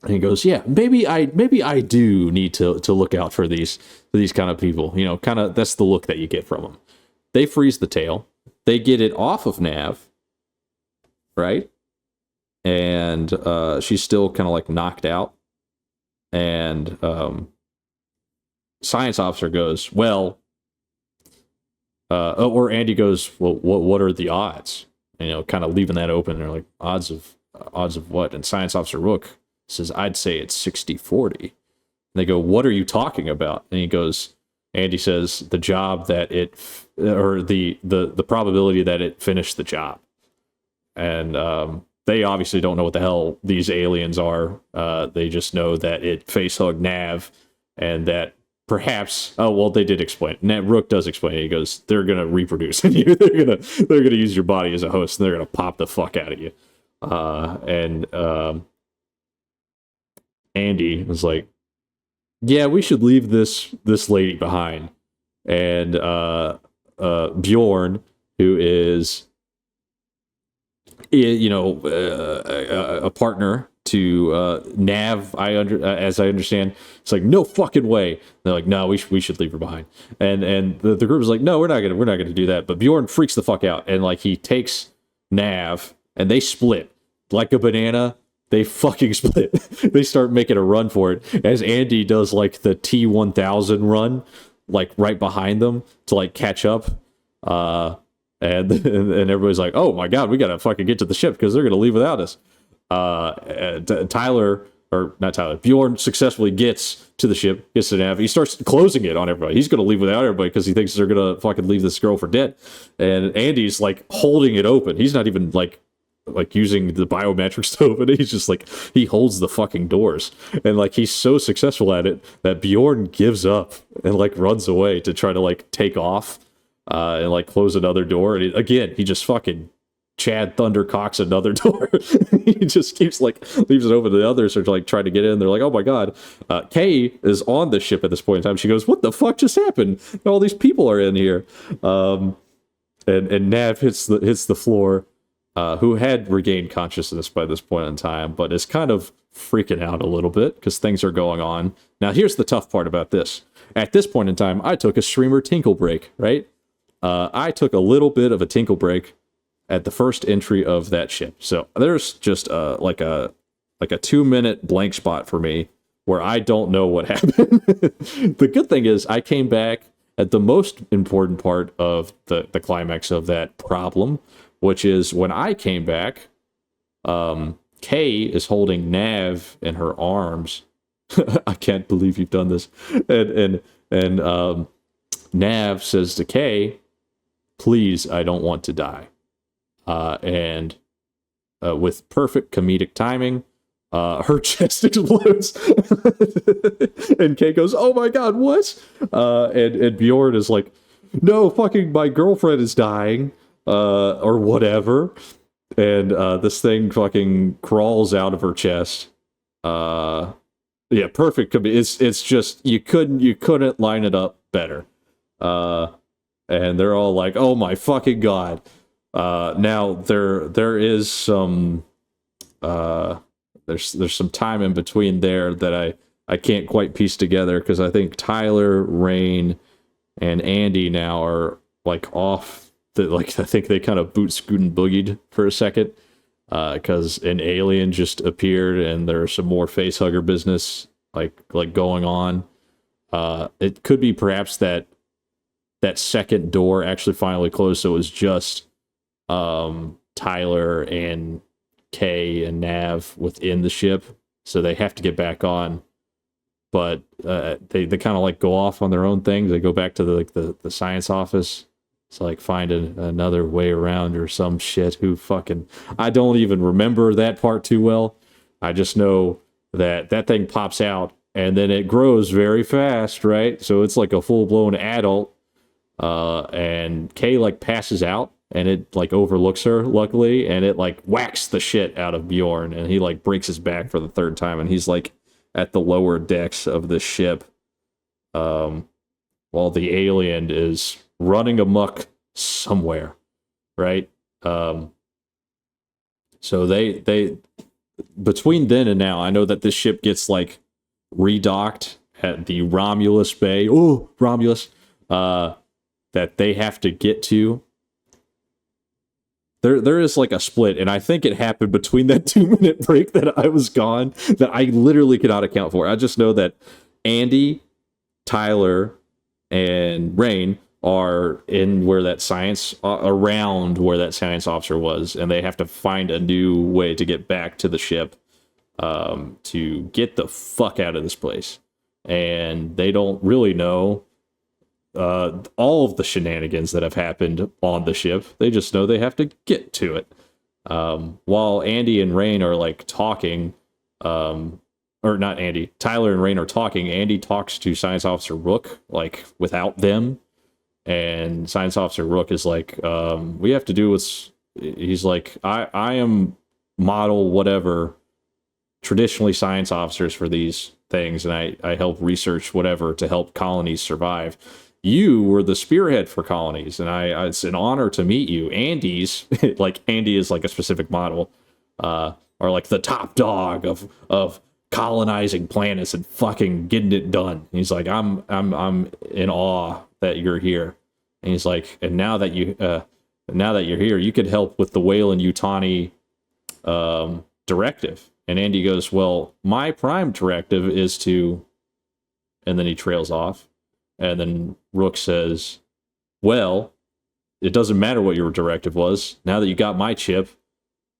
he goes, yeah, maybe I do need to look out for these kind of people. You know, kind of that's the look that you get from them. They freeze the tail. They get it off of Nav, right? And she's still kind of like knocked out. And science officer goes, well, or Andy goes, well, what are the odds? And, you know, kind of leaving that open. They're like, odds of what? And science officer Rook says, I'd say it's 60-40. And they go, what are you talking about? And he goes, Andy says, the job that the probability that it finished the job. And they obviously don't know what the hell these aliens are. They just know that it face-hugged Nav, and that perhaps, they did explain it. Rook does explain it. He goes, they're gonna reproduce in you. They're gonna use your body as a host, and they're gonna pop the fuck out of you. And Andy was like, yeah, we should leave this lady behind. And Bjorn, who is a partner to Nav, as I understand, it's like, no fucking way. They're like, no, we should leave her behind. And the group is like, no, we're not gonna do that. But Bjorn freaks the fuck out, and like he takes Nav, and they split like a banana. They fucking split. They start making a run for it as Andy does like the T-1000 run, like right behind them to like catch up. And everybody's like, oh my god, we gotta fucking get to the ship because they're gonna leave without us. Bjorn successfully gets to the ship, gets to Nav. He starts closing it on everybody. He's gonna leave without everybody because he thinks they're gonna fucking leave this girl for dead. And Andy's like holding it open. He's not even like using the biometrics to open it. He's just like, he holds the fucking doors. And like, he's so successful at it that Bjorn gives up and like runs away to try to like take off and like close another door. And he just fucking Chad Thundercocks another door. He just keeps like, leaves it open to the others are like trying to get in. They're like, oh my god. Kay is on the ship at this point in time. She goes, what the fuck just happened? All these people are in here. And Nav hits the floor. Who had regained consciousness by this point in time, but is kind of freaking out a little bit because things are going on. Now, here's the tough part about this. At this point in time, I took a streamer tinkle break, right? I took a little bit of a tinkle break at the first entry of that ship. So there's just like a 2-minute blank spot for me where I don't know what happened. The good thing is I came back at the most important part of the climax of that problem, which is when I came back, Kay is holding Nav in her arms. I can't believe you've done this. And Nav says to Kay, please, I don't want to die. And with perfect comedic timing, her chest explodes. And Kay goes, oh my god, what? And Bjorn is like, no, fucking my girlfriend is dying. Or whatever, and this thing fucking crawls out of her chest. Perfect. It's just you couldn't line it up better. And they're all like, oh my fucking god. Now there is some there's some time in between there that I can't quite piece together because I think Tyler, Rain, and Andy now are like off. I think they kind of boot scoot and boogied for a second because an alien just appeared and there's some more face hugger business like going on. It could be perhaps that second door actually finally closed, so it was just Tyler and Kay and Nav within the ship, so they have to get back on. But they kind of like go off on their own things. They go back to the science office. It's like find another way around or some shit. I don't even remember that part too well. I just know that thing pops out and then it grows very fast, right? So it's like a full-blown adult. And Kay like passes out, and it like overlooks her, luckily, and it like whacks the shit out of Bjorn, and he like breaks his back for the third time, and he's like at the lower decks of the ship, while the alien is running amok somewhere, right? So they between then and now, I know that this ship gets like redocked at the Romulus Bay. Oh, Romulus. That they have to get to. There is like a split, and I think it happened between that 2-minute break that I was gone that I literally cannot account for. I just know that Andy, Tyler, and Rain are in where that science, around where that science officer was, and they have to find a new way to get back to the ship, to get the fuck out of this place. And they don't really know all of the shenanigans that have happened on the ship. They just know they have to get to it. While Andy and Rain are like talking, or not Andy, Tyler and Rain are talking, Andy talks to Science Officer Rook, like without them. And Science Officer Rook is like, we have to do what's, he's like, I am model whatever, traditionally science officers for these things, and I help research whatever to help colonies survive. You were the spearhead for colonies, and it's an honor to meet you. Andy's, like Andy is like a specific model, are like the top dog of colonizing planets and fucking getting it done. And he's like, I'm in awe that you're here. And he's like, and now that you're here, you could help with the Weyland-Yutani directive. And Andy goes, well, my prime directive is to, and then he trails off. And then Rook says, well, it doesn't matter what your directive was. Now that you got my chip,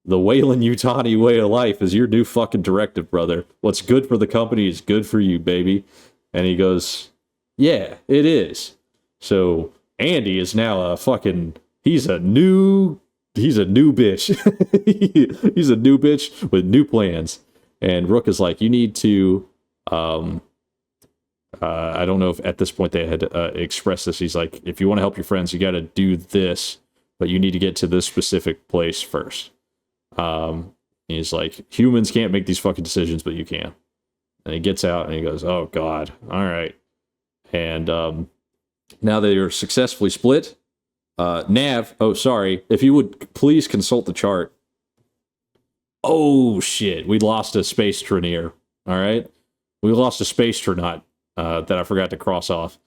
the Weyland-Yutani way of life is your new fucking directive, brother. What's good for the company is good for you, baby. And he goes, yeah, it is. So Andy is now a fucking, he's a new bitch. He's a new bitch with new plans. And Rook is like, you need to, I don't know if at this point they had expressed this. He's like, if you want to help your friends, you got to do this, but you need to get to this specific place first. He's like, humans can't make these fucking decisions, but you can. And he gets out and he goes, oh God, all right. And now they are successfully split. Nav, oh sorry, if you would please consult the chart. Oh shit, we lost a space traineer. All right, we lost a space tronaut. That I forgot to cross off.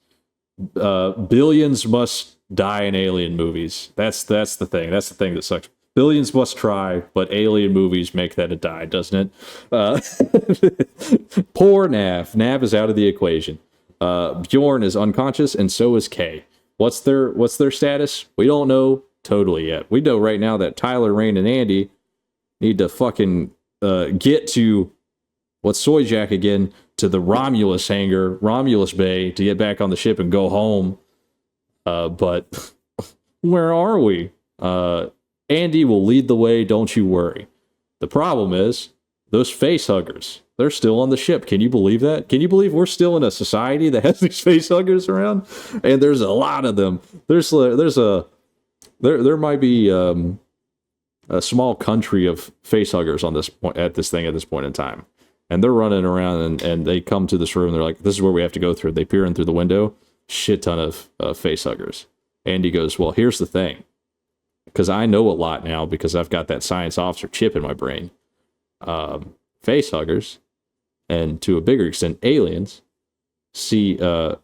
Billions must die in alien movies. That's the thing. That's the thing that sucks. Billions must try, but alien movies make that a die, doesn't it? Poor Nav. Nav is out of the equation. Bjorn is unconscious, and so is Kay. What's their status? We don't know totally yet. We know right now that Tyler, Rain, and Andy need to fucking get to what's Soy Jack again, to the Romulus hangar, Romulus Bay, to get back on the ship and go home. But where are we? Andy will lead the way, don't you worry. The problem is, those facehuggers, they're still on the ship. Can you believe that? Can you believe we're still in a society that has these facehuggers around? And there's a lot of them. There might be a small country of facehuggers on this point, at this point in time. And they're running around, and they come to this room. They're like, this is where we have to go through. They peer in through the window. Shit ton of facehuggers. Andy goes, well, here's the thing. Because I know a lot now because I've got that science officer chip in my brain. Facehuggers, and to a bigger extent, aliens, cannot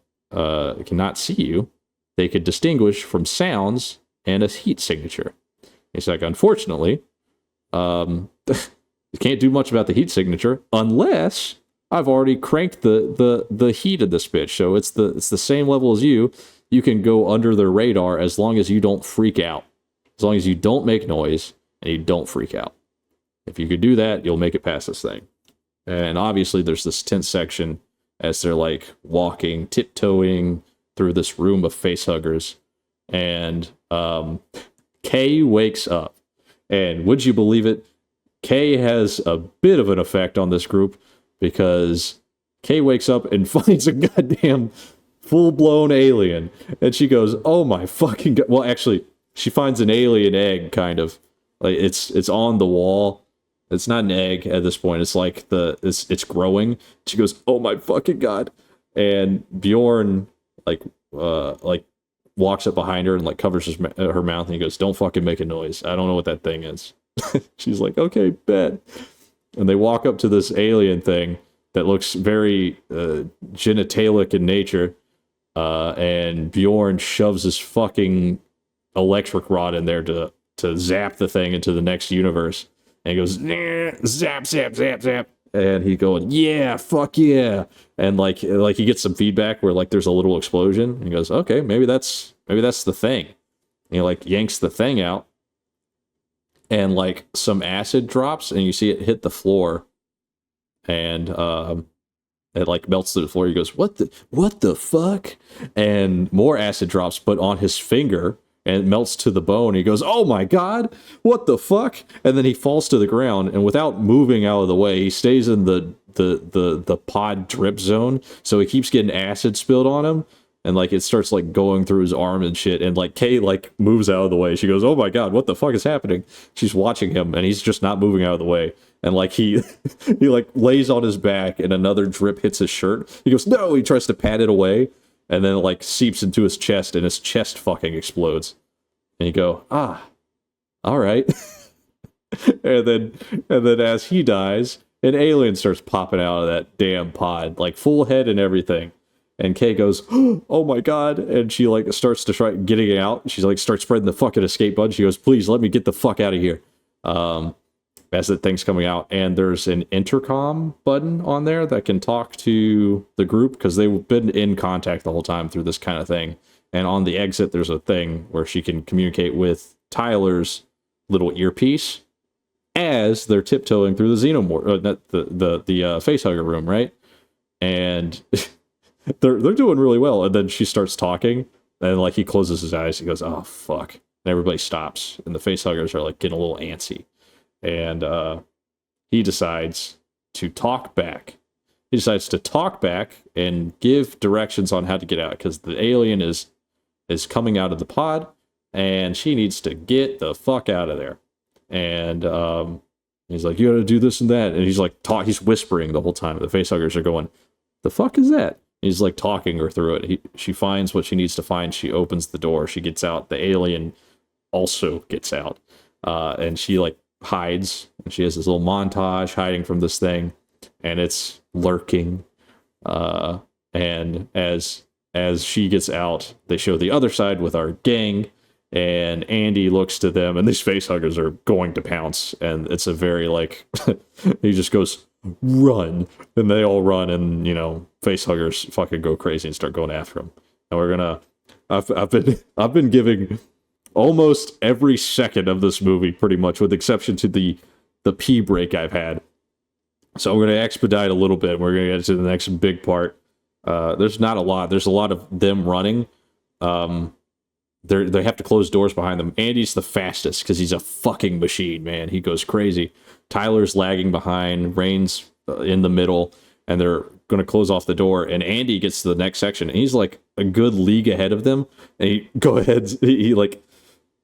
see you. They could distinguish from sounds and a heat signature. It's like, unfortunately, you can't do much about the heat signature unless I've already cranked the heat of this bitch. So it's the same level as you. You can go under their radar as long as you don't freak out. As long as you don't make noise and you don't freak out. If you could do that, you'll make it past this thing. And obviously there's this tense section as they're like walking, tiptoeing through this room of facehuggers. And Kay wakes up. And would you believe it? Kay has a bit of an effect on this group because Kay wakes up and finds a goddamn full-blown alien. And she goes, oh my fucking god. Well, actually, she finds an alien egg, kind of. Like, it's on the wall. It's not an egg at this point. It's like it's growing. She goes, oh my fucking god. And Bjorn, like walks up behind her and, like, covers her mouth, and he goes, don't fucking make a noise. I don't know what that thing is. She's like, okay, bet. And they walk up to this alien thing that looks very genitalic in nature, and Bjorn shoves his fucking electric rod in there to zap the thing into the next universe. And he goes, nah, zap, zap, zap, zap. And he's going, yeah, fuck yeah. And like he gets some feedback where, like, there's a little explosion. And he goes, okay, maybe that's the thing. And he, like, yanks the thing out, and, like, some acid drops, and you see it hit the floor, and it, like, melts through the floor. He goes, what the fuck? And more acid drops, but on his finger, and it melts to the bone. He goes, oh my god, what the fuck? And then he falls to the ground, and without moving out of the way, he stays in the pod drip zone, so he keeps getting acid spilled on him, and, like, it starts, like, going through his arm and shit, and, like, Kay, like, moves out of the way. She goes, oh my god, what the fuck is happening? She's watching him, and he's just not moving out of the way. And, like, he like, lays on his back, and another drip hits his shirt. He goes, no! He tries to pat it away, and then it, like, seeps into his chest, and his chest fucking explodes. And you go, all right. and then as he dies, an alien starts popping out of that damn pod, like, full head and everything. And Kay goes, oh my god. And she, like, starts to try getting it out. She's like, starts spreading the fucking escape button. She goes, please let me get the fuck out of here. As the thing's coming out. And there's an intercom button on there that can talk to the group, because they've been in contact the whole time through this kind of thing. And on the exit, there's a thing where she can communicate with Tyler's little earpiece as they're tiptoeing through the Xenomorph, the facehugger room, right? And they're doing really well. And then she starts talking, and, like, he closes his eyes. He goes, oh fuck. And everybody stops, and the facehuggers are, like, getting a little antsy. And he decides to talk back. He decides to talk back and give directions on how to get out, because the alien is coming out of the pod, and she needs to get the fuck out of there. And he's like, you gotta do this and that. And he's like, he's whispering the whole time. The facehuggers are going, the fuck is that? And he's, like, talking her through it. She finds what she needs to find. She opens the door. She gets out. The alien also gets out. And she, like, hides. And she has this little montage hiding from this thing. And it's lurking. And as she gets out, they show the other side with our gang, and Andy looks to them, and these facehuggers are going to pounce, and it's a very, like, he just goes, run, and they all run, and, you know, facehuggers fucking go crazy and start going after them. And we're gonna, I've been giving almost every second of this movie, pretty much, with exception to the pee break I've had. So I'm going to expedite a little bit. We're going to get to the next big part. There's not a lot. There's a lot of them running. They have to close doors behind them. Andy's the fastest because he's a fucking machine, man. He goes crazy. Tyler's lagging behind. Rain's in the middle, and they're going to close off the door. And Andy gets to the next section, and he's like a good league ahead of them. And he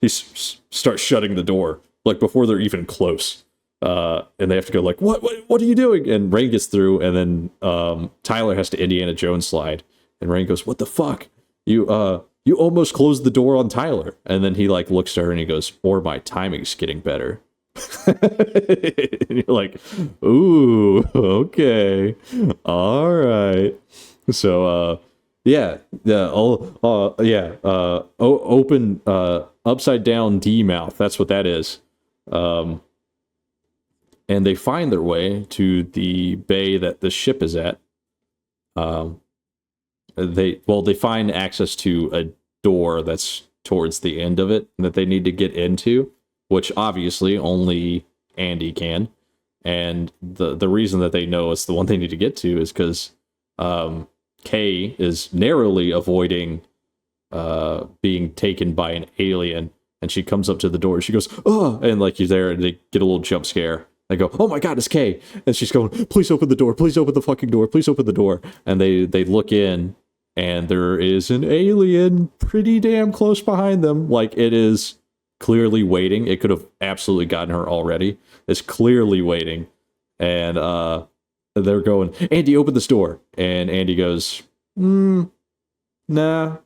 starts shutting the door like before they're even close. And they have to go like, what are you doing? And Rain gets through, and then Tyler has to Indiana Jones slide. And Rain goes, what the fuck? You almost closed the door on Tyler. And then he like looks to her and he goes, or my timing's getting better. And you're like, ooh, okay. All right. So open upside down D mouth. That's what that is. And they find their way to the bay that the ship is at. They find access to a door that's towards the end of it that they need to get into, which obviously only Andy can. And the reason that they know it's the one they need to get to is because Kay is narrowly avoiding being taken by an alien, and she comes up to the door. She goes, oh, and like he's there, and they get a little jump scare. They go, oh my God, it's Kay. And she's going, please open the door. Please open the fucking door. Please open the door. And they look in, and there is an alien pretty damn close behind them. Like, it is clearly waiting. It could have absolutely gotten her already. It's clearly waiting. And they're going, Andy, open this door. And Andy goes, nah,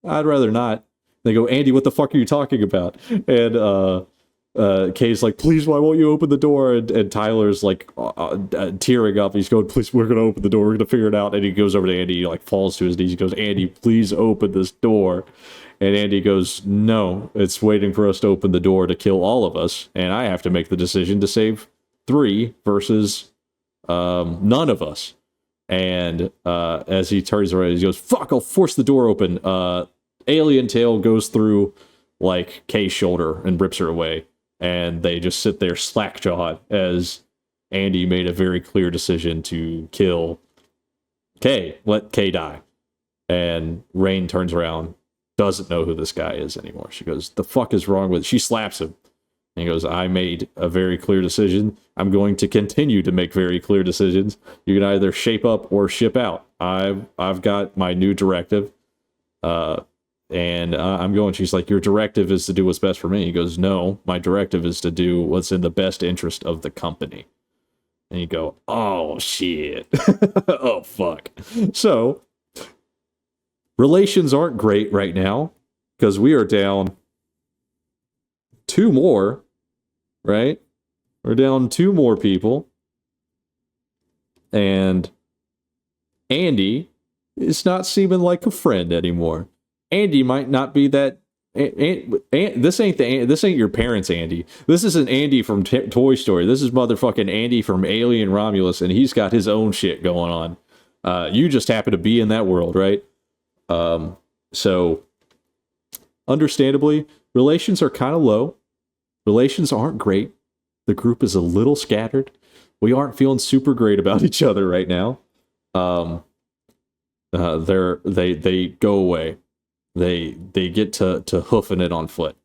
I'd rather not. They go, Andy, what the fuck are you talking about? And Kay's like, please, why won't you open the door? And Tyler's like tearing up. He's going, please, we're going to open the door. We're going to figure it out. And he goes over to Andy, he like falls to his knees. He goes, Andy, please open this door. And Andy goes, no, it's waiting for us to open the door to kill all of us. And I have to make the decision to save 3 versus none of us. And as he turns around, he goes, fuck, I'll force the door open. Alien tail goes through like Kay's shoulder and rips her away. And they just sit there slack-jawed as Andy made a very clear decision to kill Kay, let Kay die. And Rain turns around, doesn't know who this guy is anymore. She goes, the fuck is wrong with... She slaps him. And he goes, I made a very clear decision. I'm going to continue to make very clear decisions. You can either shape up or ship out. I've got my new directive. And I'm going, she's like, your directive is to do what's best for me. He goes, no, my directive is to do what's in the best interest of the company. And you go, oh, shit. Oh, fuck. So, relations aren't great right now, because we are down 2 more, right? We're down 2 more people. And Andy is not seeming like a friend anymore. Andy might not be that. This ain't your parents' Andy. This isn't Andy from Toy Story. This is motherfucking Andy from Alien Romulus, and he's got his own shit going on. You just happen to be in that world, right? So, understandably, relations are kind of low. Relations aren't great. The group is a little scattered. We aren't feeling super great about each other right now. They go away. They get to hoofing it on foot.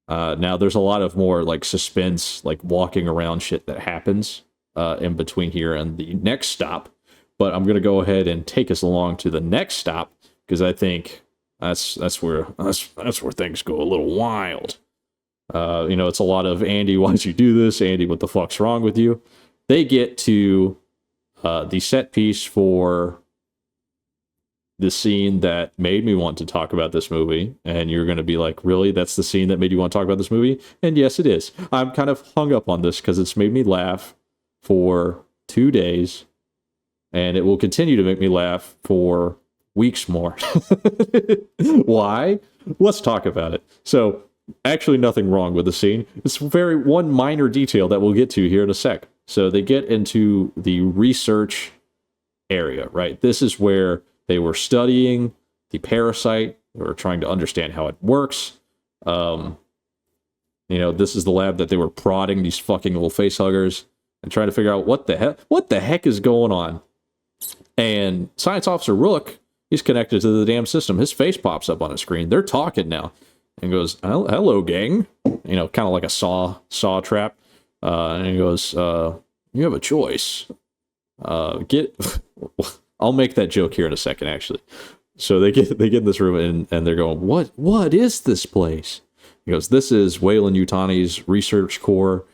Now there's a lot of more like suspense, like walking around shit that happens in between here and the next stop. But I'm gonna go ahead and take us along to the next stop, because I think that's where things go a little wild. It's a lot of Andy, why'd you do this? Andy, what the fuck's wrong with you? They get to the set piece for the scene that made me want to talk about this movie, and you're going to be like, really? That's the scene that made you want to talk about this movie? And yes, it is. I'm kind of hung up on this because it's made me laugh for 2 days, and it will continue to make me laugh for weeks more. Why? Let's talk about it. So, actually nothing wrong with the scene. It's one minor detail that we'll get to here in a sec. So they get into the research area, right? This is where they were studying the parasite. They were trying to understand how it works. This is the lab that they were prodding these fucking little face huggers and trying to figure out what the heck is going on. And Science Officer Rook, he's connected to the damn system. His face pops up on a screen. They're talking now. And goes, hello, gang. Kind of like a saw trap. And he goes, you have a choice. I'll make that joke here in a second, actually. So they get in this room and they're going, what is this place? He goes, this is Weyland-Yutani's research core.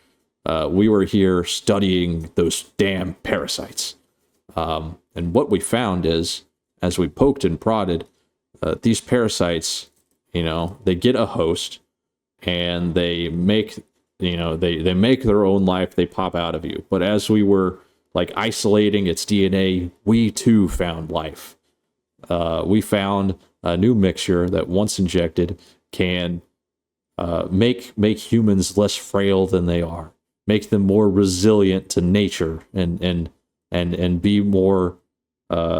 We were here studying those damn parasites. And what we found is, as we poked and prodded, these parasites, they get a host and they make, they make their own life. They pop out of you. But as we were like isolating its DNA, we too found life. We found a new mixture that once injected can make humans less frail than they are, make them more resilient to nature, and be more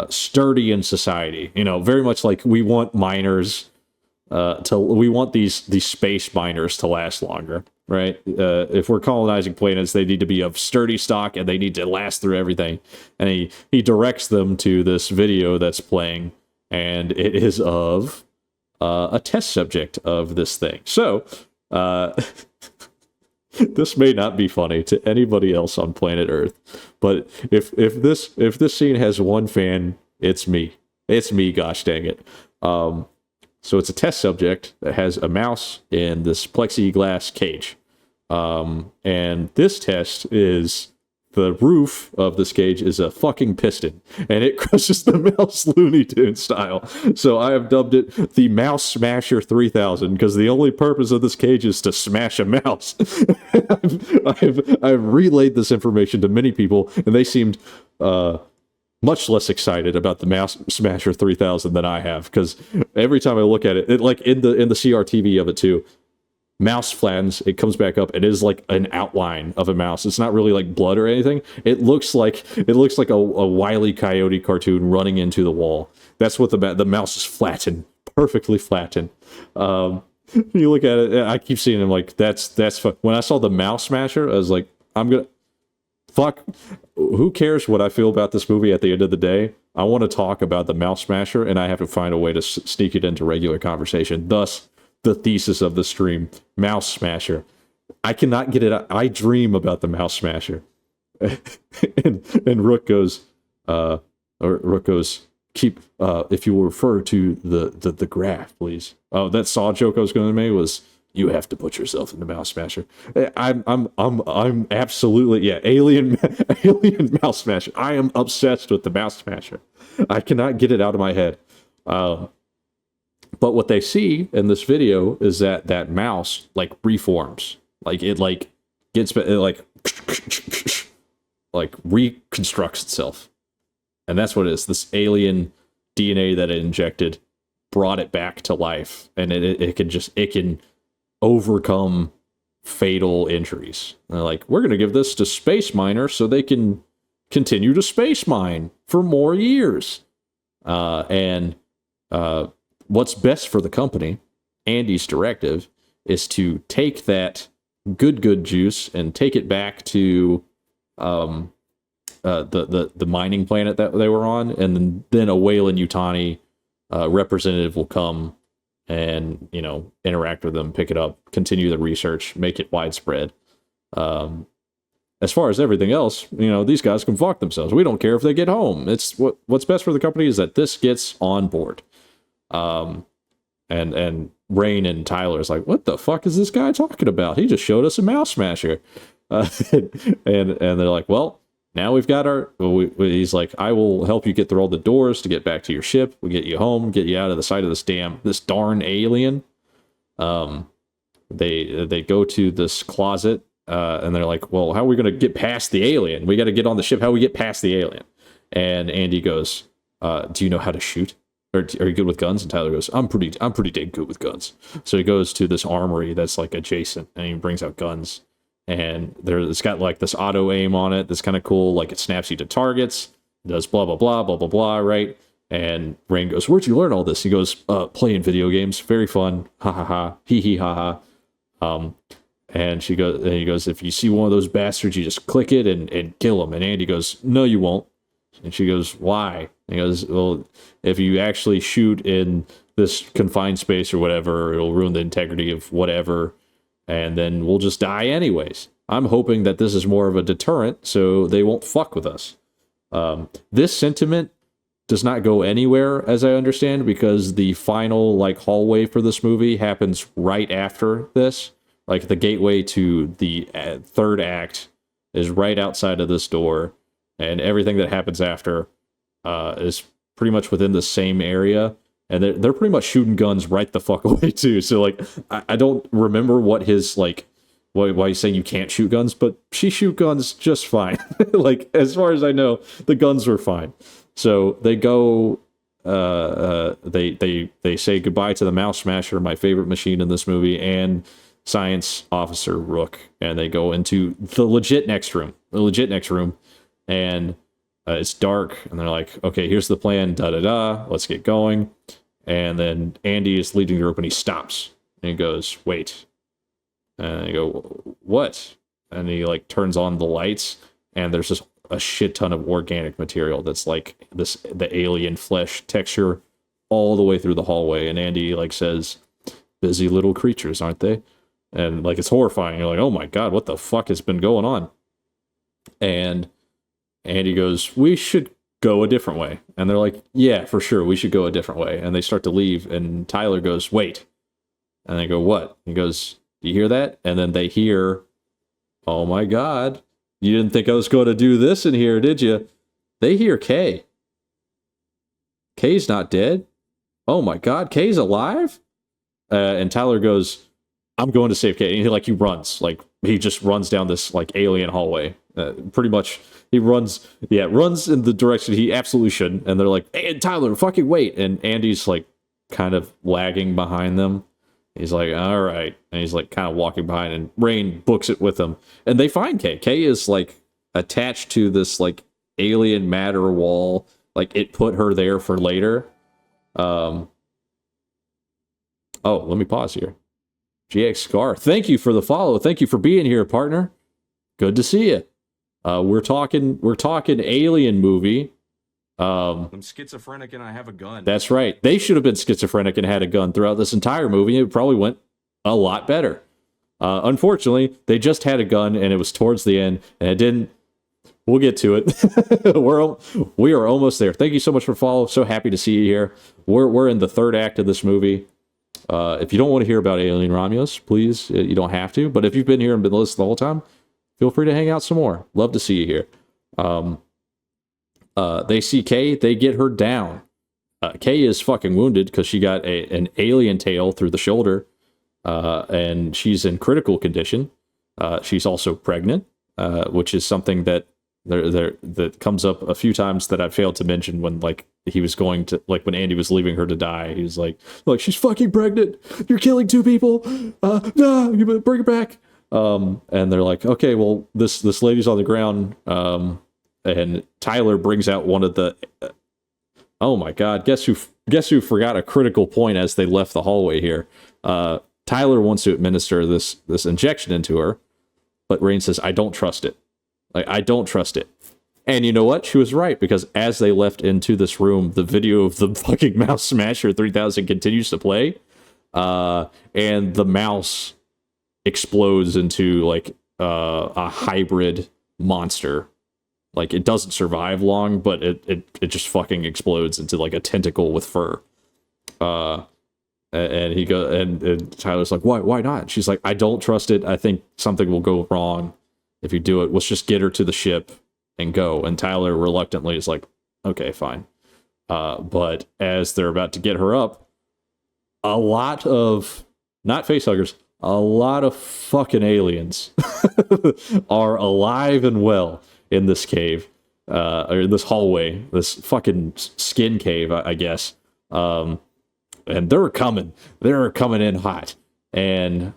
sturdy in society. Very much like we want miners we want these space miners to last longer, right? If we're colonizing planets, they need to be of sturdy stock and they need to last through everything. And he directs them to this video that's playing, and it is of a test subject of this thing. So This may not be funny to anybody else on planet Earth, but if this scene has one fan, it's me. It's me. Gosh dang it. So it's a test subject that has a mouse in this plexiglass cage, and this test is the roof of this cage is a fucking piston, and it crushes the mouse Looney Tune style. So I have dubbed it the Mouse Smasher 3000 because the only purpose of this cage is to smash a mouse. I've relayed this information to many people, and they seemed much less excited about the Mouse Smasher 3000 than I have, because every time I look at it, like in the CRTV of it too, mouse flattens, it comes back up, it is like an outline of a mouse. It's not really like blood or anything. It looks like a Wile E. Coyote cartoon running into the wall. That's what the mouse is flattened, perfectly flattened. You look at it, I keep seeing him like that's when I saw the Mouse Smasher, I was like, I'm gonna fuck, who cares what I feel about this movie at the end of the day? I want to talk about the Mouse Smasher, and I have to find a way to sneak it into regular conversation. Thus, the thesis of the stream, Mouse Smasher. I cannot get it out. I dream about the Mouse Smasher. and Rook goes, keep, if you will refer to the graph, please. Oh, that Saw joke I was going to make was, you have to put yourself in the Mouse Smasher. I'm absolutely, yeah, alien Mouse Smasher. I am obsessed with the Mouse Smasher. I cannot get it out of my head. But what they see in this video is that mouse like reforms, like it like gets it like reconstructs itself, and that's what it is. This alien DNA that it injected brought it back to life, and it can overcome fatal injuries. And they're like, we're gonna give this to space miners so they can continue to space mine for more years, and what's best for the company, Andy's directive, is to take that good juice and take it back to the mining planet that they were on, and then a Weyland-Yutani representative will come and, you know, interact with them, pick it up, continue the research, make it widespread. As far as everything else, you know, these guys can fuck themselves. We don't care if they get home. It's what's best for the company is that this gets on board. And Rain and Tyler is like, what the fuck is this guy talking about? He just showed us a Mouse Smasher. And they're like, well, now we've got he's like, I will help you get through all the doors to get back to your ship. We'll get you home, get you out of the sight of this darn alien. They go to this closet, and they're like, well, how are we going to get past the alien? We got to get on the ship. How do we get past the alien? And Andy goes, do you know how to shoot? Or are you good with guns? And Tyler goes, I'm pretty dang good with guns. So he goes to this armory that's like adjacent, and he brings out guns. And it's got like this auto aim on it that's kind of cool. Like it snaps you to targets, does blah, blah, blah, blah, blah, blah, right? And Rain goes, where'd you learn all this? He goes, playing video games. Very fun. Ha ha ha. Hee hee ha ha. And he goes, if you see one of those bastards, you just click it and kill him. And Andy goes, no, you won't. And she goes, why? And he goes, well, if you actually shoot in this confined space or whatever, it'll ruin the integrity of whatever, and then we'll just die anyways. I'm hoping that this is more of a deterrent, so they won't fuck with us. This sentiment does not go anywhere, as I understand, because the final like hallway for this movie happens right after this. Like the gateway to the third act is right outside of this door. And everything that happens after is pretty much within the same area. And they're pretty much shooting guns right the fuck away, too. So, like, I don't remember what his, like, why he's saying you can't shoot guns, but she shoot guns just fine. Like, as far as I know, the guns were fine. So they go, they say goodbye to the Mouse Smasher, my favorite machine in this movie, and Science Officer Rook. And they go into the legit next room. And it's dark, and they're like, okay, here's the plan, da-da-da, let's get going. And then Andy is leading the group, and he stops. And he goes, wait. And they go, what? And he, like, turns on the lights, and there's just a shit ton of organic material that's, like, the alien flesh texture all the way through the hallway. And Andy, like, says, busy little creatures, aren't they? and like it's horrifying. You're like, oh my god, what the fuck has been going on? And Andy goes, we should go a different way. And they're like, yeah, for sure, we should go a different way. And they start to leave, and Tyler goes, wait. And they go, what? He goes, do you hear that? And then they hear, oh my god, you didn't think I was going to do this in here, did you? They hear Kay. Kay's not dead. Oh my god, Kay's alive? And Tyler goes, I'm going to save Kay. And he runs. Like, he just runs down this, like, alien hallway. Pretty much, he runs in the direction he absolutely shouldn't. And they're like, hey, Tyler, fucking wait. And Andy's, like, kind of lagging behind them. He's like, all right. And he's, like, kind of walking behind. And Rain books it with him. And they find Kay. Kay is, like, attached to this, like, alien matter wall. Like, it put her there for later. Oh, let me pause here. GX Scar, thank you for the follow. Thank you for being here, partner. Good to see you. We're talking alien movie. I'm schizophrenic and I have a gun. That's right. They should have been schizophrenic and had a gun throughout this entire movie. It probably went a lot better. Unfortunately, they just had a gun and it was towards the end and it didn't. We'll get to it. We are almost there. Thank you so much for follow. So happy to see you here. We're in the third act of this movie. If you don't want to hear about Alien Romulus, please, you don't have to. But if you've been here and been listening the whole time, feel free to hang out some more. Love to see you here. They see Kay. They get her down. Kay is fucking wounded because she got an alien tail through the shoulder, and she's in critical condition. She's also pregnant, which is something that that comes up a few times that I failed to mention when, like, he was going to, like, when Andy was leaving her to die, he was like, she's fucking pregnant. You're killing two people. No, you better bring her back. And they're like, okay, well, this lady's on the ground. And Tyler brings out one of the, oh my god, guess who forgot a critical point as they left the hallway here. Tyler wants to administer this injection into her, but Rain says, I don't trust it. Like, I don't trust it. And you know what? She was right, because as they left into this room, the video of the fucking Mouse Smasher 3000 continues to play. And the mouse explodes into, like, a hybrid monster. Like, it doesn't survive long, but it just fucking explodes into, like, a tentacle with fur. And he goes, and Tyler's like, why not? She's like, I don't trust it. I think something will go wrong if you do it. Let's just get her to the ship and go. And Tyler reluctantly is like, okay, fine. But as they're about to get her up, a lot of, not facehuggers, a lot of fucking aliens are alive and well in this cave, or in this hallway, this fucking skin cave, I guess. And they're coming in hot. And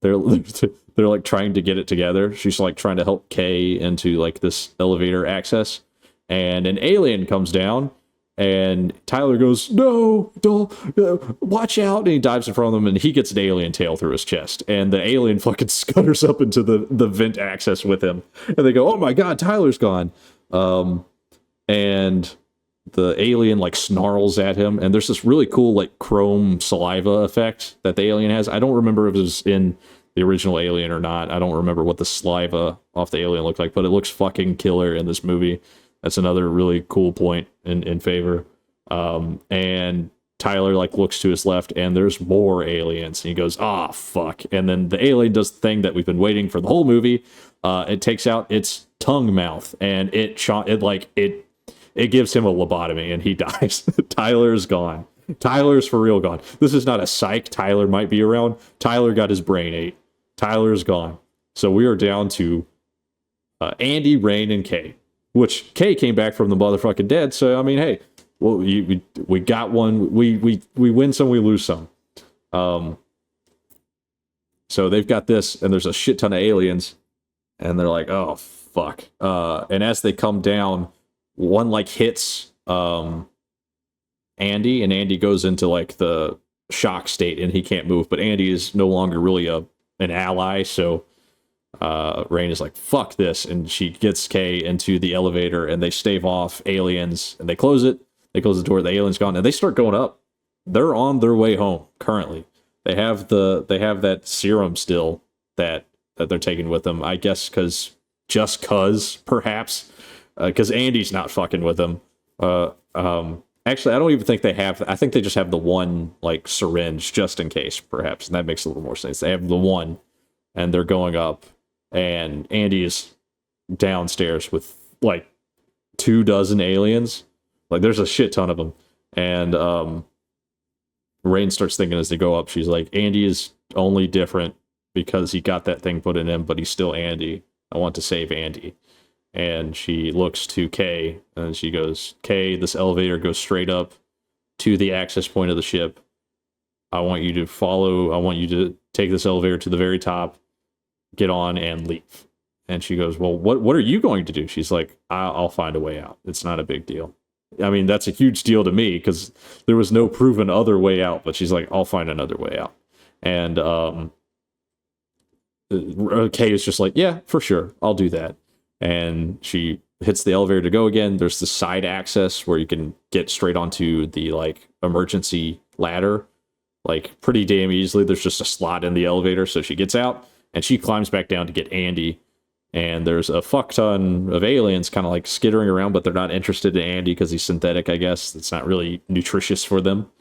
they're like trying to get it together. She's like trying to help Kay into like this elevator access, and an alien comes down, and Tyler goes, no, don't, watch out, and he dives in front of them, and he gets an alien tail through his chest, and the alien fucking scutters up into the vent access with him, and they go, oh my god, Tyler's gone. And the alien like snarls at him, and there's this really cool like chrome saliva effect that the alien has. I don't remember if it was in the original Alien or not. I don't remember what the saliva off the alien looked like, but it looks fucking killer in this movie. That's another really cool point in favor. And Tyler like looks to his left, and there's more aliens, and he goes, ah, fuck. And then the alien does the thing that we've been waiting for the whole movie. It takes out its tongue mouth, and it gives him a lobotomy, and he dies. Tyler's gone. Tyler's for real gone. This is not a psych. Tyler might be around. Tyler got his brain ate. Tyler's gone. So we are down to Andy, Rain, and Kay. Which Kay came back from the motherfucking dead. So I mean, hey, well, we got one. We win some, we lose some. So they've got this, and there's a shit ton of aliens, and they're like, oh fuck. And as they come down, one like hits Andy, and Andy goes into like the shock state, and he can't move. But Andy is no longer really an ally, so Rain is like, fuck this, and she gets Kay into the elevator, and they stave off aliens, and they close it. They close the door, the alien's gone, and they start going up. They're on their way home currently. They have that serum still that they're taking with them. I guess cause perhaps because Andy's not fucking with them. Actually, I don't even think they have. I think they just have the one like syringe just in case, perhaps, and that makes a little more sense. They have the one, and they're going up, and Andy is downstairs with like 24 aliens. Like there's a shit ton of them, and Rain starts thinking as they go up. She's like, Andy is only different because he got that thing put in him, but he's still Andy. I want to save Andy. And she looks to Kay, and she goes, Kay, this elevator goes straight up to the access point of the ship. I want you to take this elevator to the very top, get on, and leave. And she goes, well, what are you going to do? She's like, I'll find a way out. It's not a big deal. I mean, that's a huge deal to me because there was no proven other way out, but she's like, I'll find another way out. And Kay is just like, yeah, for sure, I'll do that. And she hits the elevator to go again. There's the side access where you can get straight onto the like emergency ladder, like pretty damn easily. There's just a slot in the elevator. So she gets out and she climbs back down to get Andy. And there's a fuck ton of aliens kind of like skittering around, but they're not interested in Andy because he's synthetic, I guess. It's not really nutritious for them.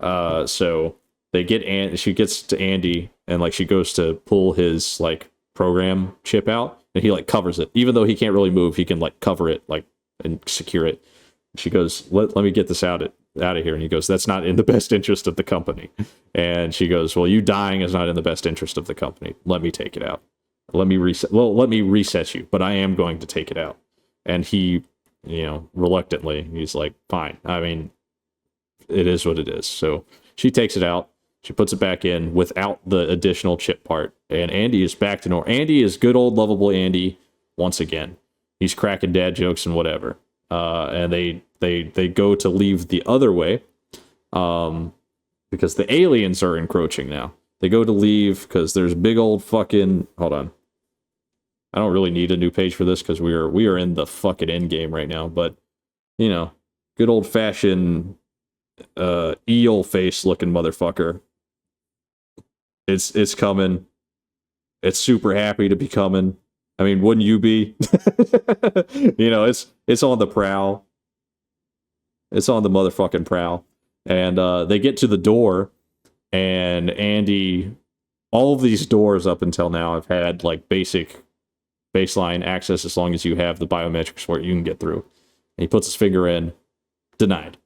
So they get she gets to Andy and like she goes to pull his like program chip out and he like covers it. Even though he can't really move, he can like cover it like and secure it. She goes, let me get this out of here. And he goes, that's not in the best interest of the company. And she goes, well, you dying is not in the best interest of the company. Let me take it out. Let me reset you, but I am going to take it out. And he, reluctantly, he's like, fine. I mean, it is what it is. So she takes it out. She puts it back in without the additional chip part. And Andy is back to normal. Andy is good old lovable Andy once again. He's cracking dad jokes and whatever. And they go to leave the other way because the aliens are encroaching now. They go to leave because there's big old fucking... Hold on. I don't really need a new page for this because we are in the fucking end game right now. But, good old fashioned eel face looking motherfucker. It's coming. It's super happy to be coming. I mean, wouldn't you be? It's on the prowl. It's on the motherfucking prowl. And they get to the door. And Andy, all of these doors up until now have had like baseline access as long as you have the biometrics where you can get through. And he puts his finger in, denied.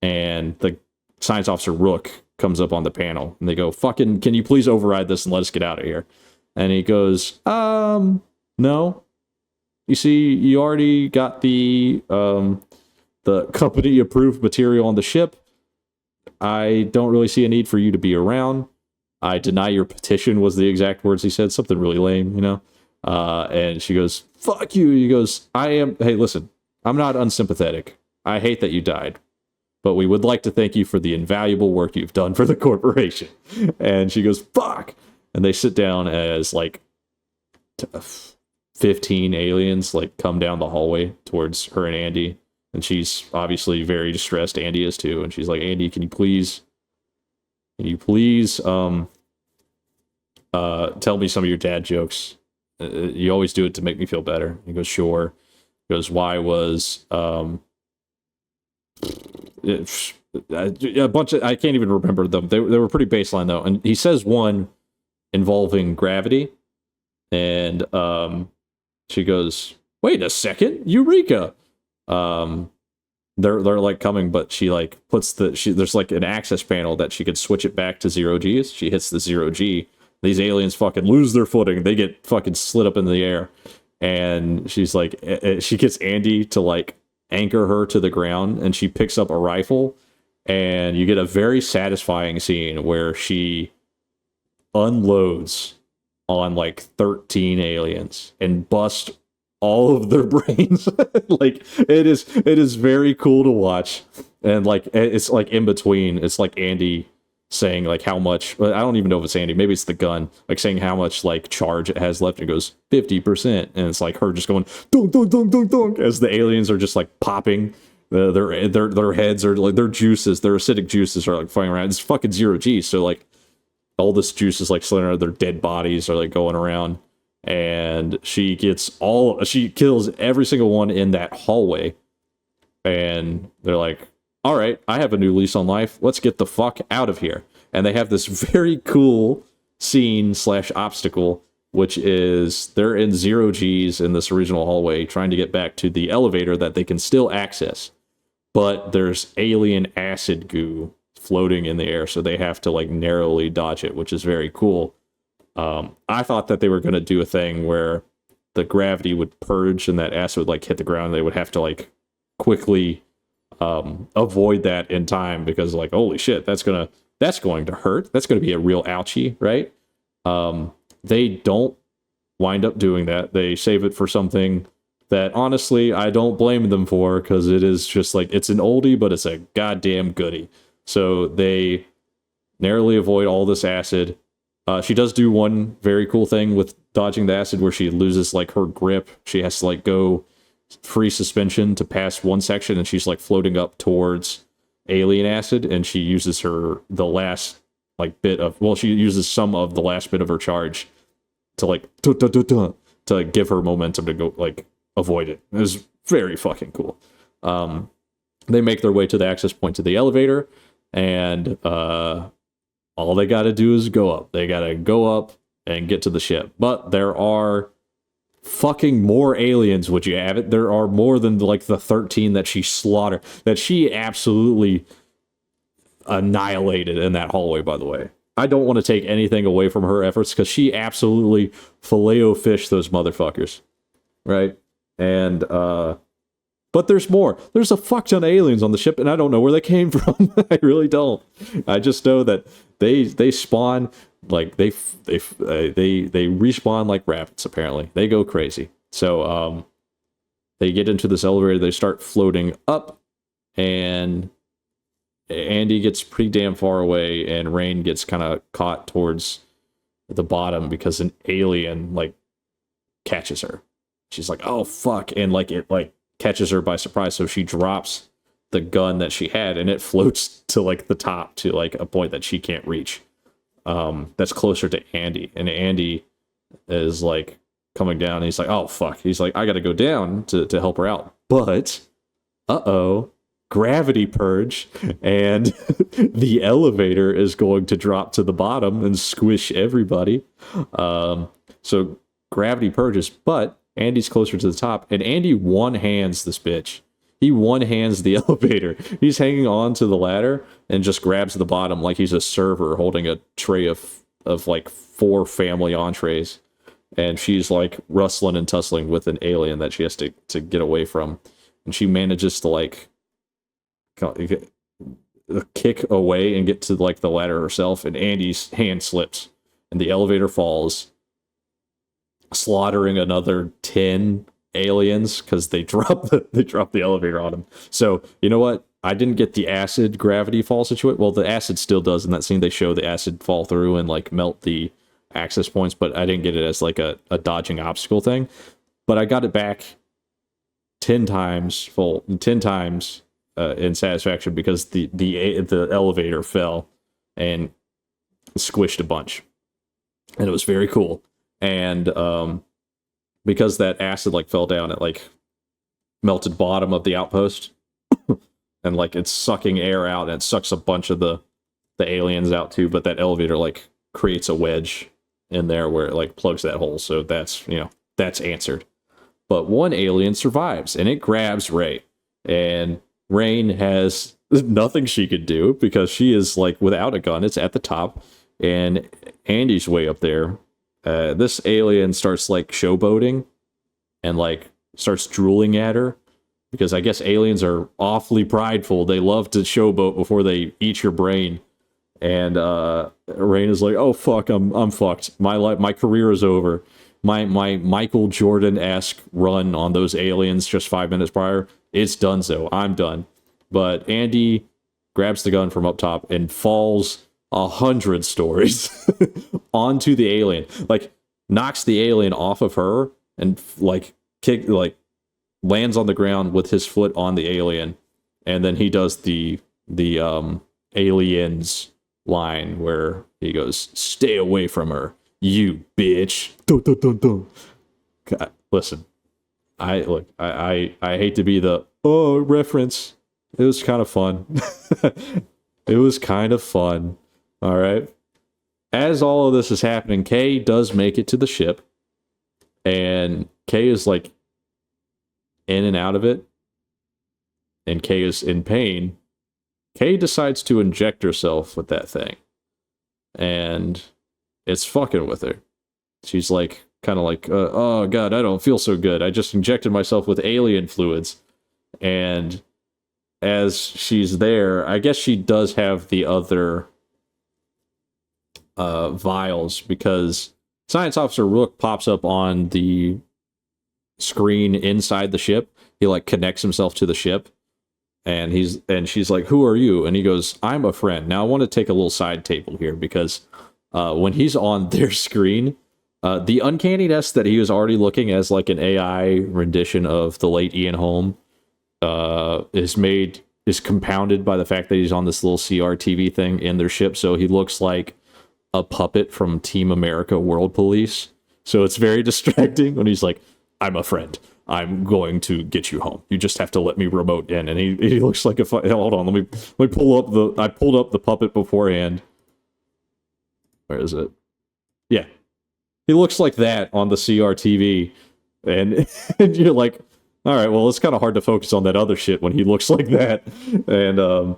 And the science officer Rook comes up on the panel and they go, fucking, can you please override this and let us get out of here? And he goes, no. You see, you already got the company approved material on the ship. I don't really see a need for you to be around. I deny your petition was the exact words he said. Something really lame, And she goes, fuck you. He goes, hey, listen, I'm not unsympathetic. I hate that you died, but we would like to thank you for the invaluable work you've done for the corporation. And she goes, fuck. And they sit down as like 15 aliens like come down the hallway towards her and Andy. And she's obviously very distressed. Andy is too. And she's like, Andy, can you please tell me some of your dad jokes? You always do it to make me feel better. He goes, sure. He goes, why was a bunch of, I can't even remember them. They were pretty baseline though. And he says one involving gravity. And she goes, wait a second, Eureka. They're like coming, but she like puts there's like an access panel that she could switch it back to 0 G. She hits the 0 G. These aliens fucking lose their footing. They get fucking slid up in the air. And she's like, she gets Andy to like anchor her to the ground and she picks up a rifle and you get a very satisfying scene where she unloads on like 13 aliens and busts all of their brains. Like it is very cool to watch. And like it's like in between, it's like Andy saying like how much, I don't even know if it's Andy, maybe it's the gun, like saying how much like charge it has left. And it goes 50%, and it's like her just going dunk dunk dunk dunk dunk as the aliens are just like popping. Their heads are like their juices, their acidic juices are like flying around. It's fucking 0 G. So like all this juice is like slithering around. Their dead bodies are like going around, and she kills every single one in that hallway. And they're like, all right, I have a new lease on life. Let's get the fuck out of here. And they have this very cool scene / obstacle, which is they're in 0 Gs in this original hallway trying to get back to the elevator that they can still access. But there's alien acid goo floating in the air, so they have to like narrowly dodge it, which is very cool. I thought that they were going to do a thing where the gravity would purge and that acid would like hit the ground, and they would have to like quickly avoid that in time, because like, holy shit, that's going to hurt. That's going to be a real ouchie, right? They don't wind up doing that. They save it for something that honestly I don't blame them for, because it is just like, it's an oldie, but it's a goddamn goodie. So they narrowly avoid all this acid. She does do one very cool thing with dodging the acid where she loses like her grip. She has to like go free suspension to pass one section, and she's like floating up towards alien acid, and she uses the last like bit of, well, she uses some of the last bit of her charge to like to give her momentum to go like avoid it. It was very fucking cool. They make their way to the access point to the elevator, and all they got to do is go up. They got to go up and get to the ship. But there are fucking more aliens, would you have it? There are more than like the 13 that she slaughtered, that she absolutely annihilated in that hallway, by the way. I don't want to take anything away from her efforts, because she absolutely filet-o-fished those motherfuckers. Right? And, but there's more. There's a fuck ton of aliens on the ship, and I don't know where they came from. I really don't. I just know that they spawn like they respawn like rabbits. Apparently, they go crazy. So they get into this elevator. They start floating up, and Andy gets pretty damn far away, and Rain gets kind of caught towards the bottom because an alien like catches her. She's like, "Oh fuck!" and like it like catches her by surprise. So she drops the gun that she had, and it floats to like the top to like a point that she can't reach. That's closer to Andy, and Andy is like coming down, and he's like, "Oh fuck!" He's like, "I got to go down to help her out." But gravity purge, and the elevator is going to drop to the bottom and squish everybody. So gravity purges, but Andy's closer to the top, and Andy one-hands this bitch. He one-hands the elevator. He's hanging on to the ladder and just grabs the bottom like he's a server holding a tray of like 4 family entrees. And she's like rustling and tussling with an alien that she has to get away from. And she manages to like kick away and get to like the ladder herself, and Andy's hand slips and the elevator falls, slaughtering another 10 aliens because they drop the elevator on him. So you know what? I didn't get the acid gravity fall situation. Well, the acid still does in that scene. They show the acid fall through and like melt the access points, but I didn't get it as like a dodging obstacle thing. But I got it back 10 times in satisfaction, because the elevator fell and squished a bunch, and it was very cool. And because that acid like fell down, it like melted bottom of the outpost, and like it's sucking air out, and it sucks a bunch of the aliens out too. But that elevator like creates a wedge in there where it like plugs that hole. So that's, you know, that's answered. But one alien survives, and it grabs Ray, and Rain has nothing she could do because she is like without a gun. It's at the top, and Andy's way up there. This alien starts like showboating and like starts drooling at her, because I guess aliens are awfully prideful. They love to showboat before they eat your brain. And Rain is like, "Oh fuck, I'm fucked. My career is over. My Michael Jordan-esque run on those aliens just 5 minutes prior, it's done. So I'm done." But Andy grabs the gun from up top and falls 100 stories onto the alien, like knocks the alien off of her, and like lands on the ground with his foot on the alien. And then he does the aliens line where he goes, "Stay away from her, you bitch." Dun, dun, dun, dun. God, listen, I hate to be the reference. It was kind of fun. It was kind of fun. All right. As all of this is happening, Kay does make it to the ship, and Kay is like in and out of it, and Kay is in pain. Kay decides to inject herself with that thing, and it's fucking with her. She's like, kind of like, oh god, I don't feel so good. I just injected myself with alien fluids. And as she's there, I guess she does have the other vials, because Science Officer Rook pops up on the screen inside the ship. He like connects himself to the ship, and she's like, "Who are you?" And he goes, "I'm a friend." Now I want to take a little side table here, because when he's on their screen, the uncanniness that he was already looking as like an AI rendition of the late Ian Holm is compounded by the fact that he's on this little CRTV thing in their ship, so he looks like a puppet from Team America World Police. So it's very distracting when he's like, "I'm a friend. I'm going to get you home. You just have to let me remote in." And he looks like a hold on, let me pull up I pulled up the puppet beforehand. Where is it? Yeah. He looks like that on the CRTV, and and you're like, all right, well, it's kind of hard to focus on that other shit when he looks like that. And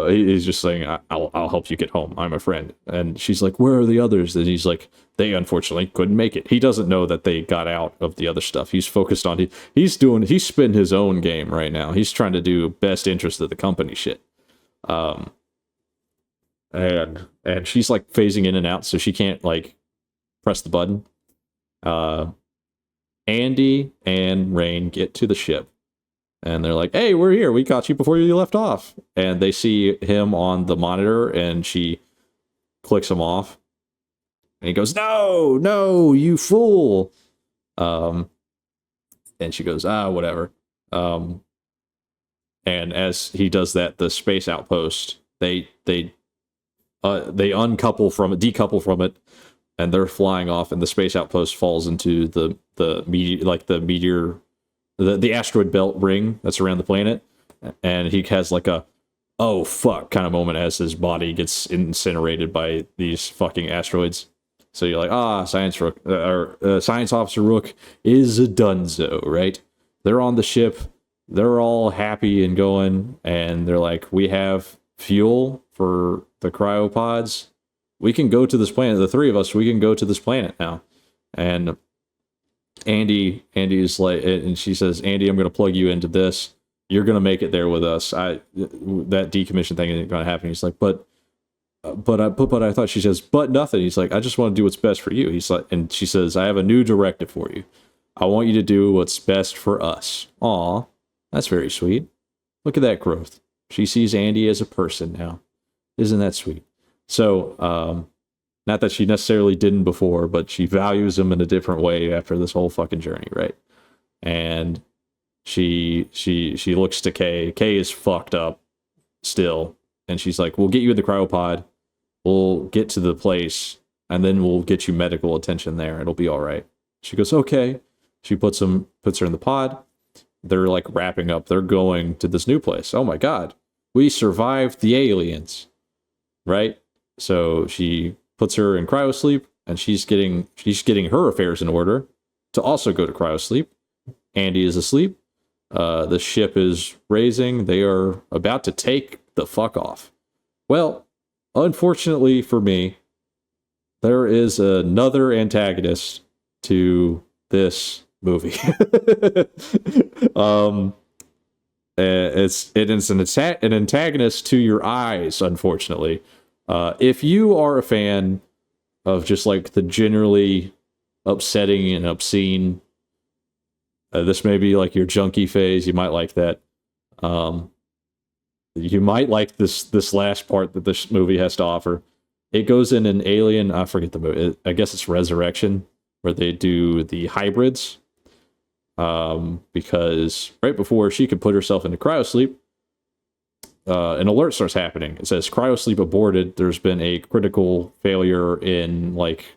he's just saying, I'll help you get home. I'm a friend." And she's like, "Where are the others?" And he's like, "They unfortunately couldn't make it." He doesn't know that they got out of the other stuff. He's focused on he's spinning his own game right now. He's trying to do best interest of the company shit. And she's like phasing in and out, so she can't like press the button. Andy and Rain get to the ship, and they're like, "Hey, we're here. We caught you before you left off." And they see him on the monitor, and she clicks him off. And he goes, "No, no, you fool." And she goes, "Whatever." And as he does that, the space outpost, they decouple from it, and they're flying off, and the space outpost falls into the meteor, the asteroid belt ring that's around the planet. And he has like a "oh fuck" kind of moment as his body gets incinerated by these fucking asteroids. So you're like, Science Officer Rook is a dunzo, right? They're on the ship, they're all happy and going, and they're like, "We have fuel for the cryopods. We can go to this planet. The three of us, we can go to this planet now." And Andy is like, and she says, "Andy, I'm going to plug you into this. You're going to make it there with us. That decommission thing isn't going to happen." He's like, but I thought," she says, "but nothing." He's like, "I just want to do what's best for you." He's like, and she says, "I have a new directive for you. I want you to do what's best for us." Aw, that's very sweet. Look at that growth. She sees Andy as a person now. Isn't that sweet? So, not that she necessarily didn't before, but she values him in a different way after this whole fucking journey, right? And she looks to Kay. Kay is fucked up still, and she's like, "We'll get you in the cryopod. We'll get to the place, and then we'll get you medical attention there. It'll be all right." She goes, "Okay." She puts her in the pod. They're like wrapping up. They're going to this new place. Oh my god, we survived the aliens, right? So she puts her in cryosleep, and she's getting her affairs in order to also go to cryosleep. Andy is asleep. The ship is raising. They are about to take the fuck off. Well, unfortunately for me, there is another antagonist to this movie. It's an antagonist to your eyes, unfortunately. If you are a fan of just like the generally upsetting and obscene, this may be like your junkie phase. You might like that. You might like this last part that this movie has to offer. It goes in an Alien, I forget the movie. I guess it's Resurrection, where they do the hybrids. Because right before she could put herself into cryosleep, an alert starts happening. It says cryosleep aborted. There's been a critical failure in like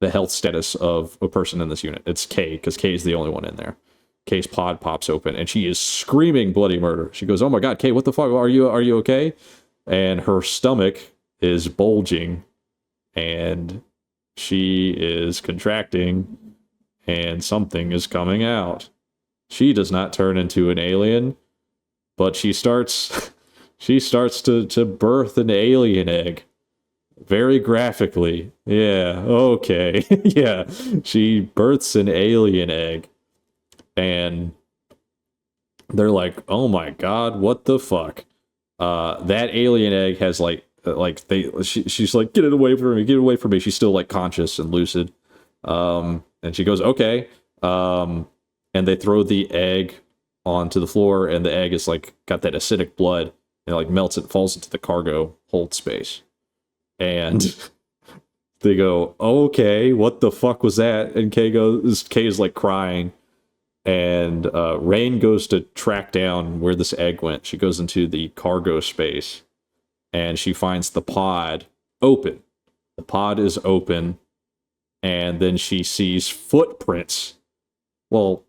the health status of a person in this unit. It's Kay, because Kay is the only one in there. Kay's pod pops open, and she is screaming bloody murder. She goes, "Oh my god, Kay, what the fuck? Are you okay?" And her stomach is bulging, and she is contracting, and something is coming out. She does not turn into an alien, but she starts to birth an alien egg. Very graphically. Yeah, okay. Yeah. She births an alien egg. And they're like, "Oh my god, what the fuck?" That alien egg has she's like, "Get it away from me, get it away from me." She's still like conscious and lucid. And she goes, "Okay." And they throw the egg onto the floor, and the egg is like got that acidic blood, and it like melts and falls into the cargo hold space. And they go, "Okay, what the fuck was that?" And Kay is like crying. And Rain goes to track down where this egg went. She goes into the cargo space, and she finds the pod open. The pod is open, and then she sees footprints. Well,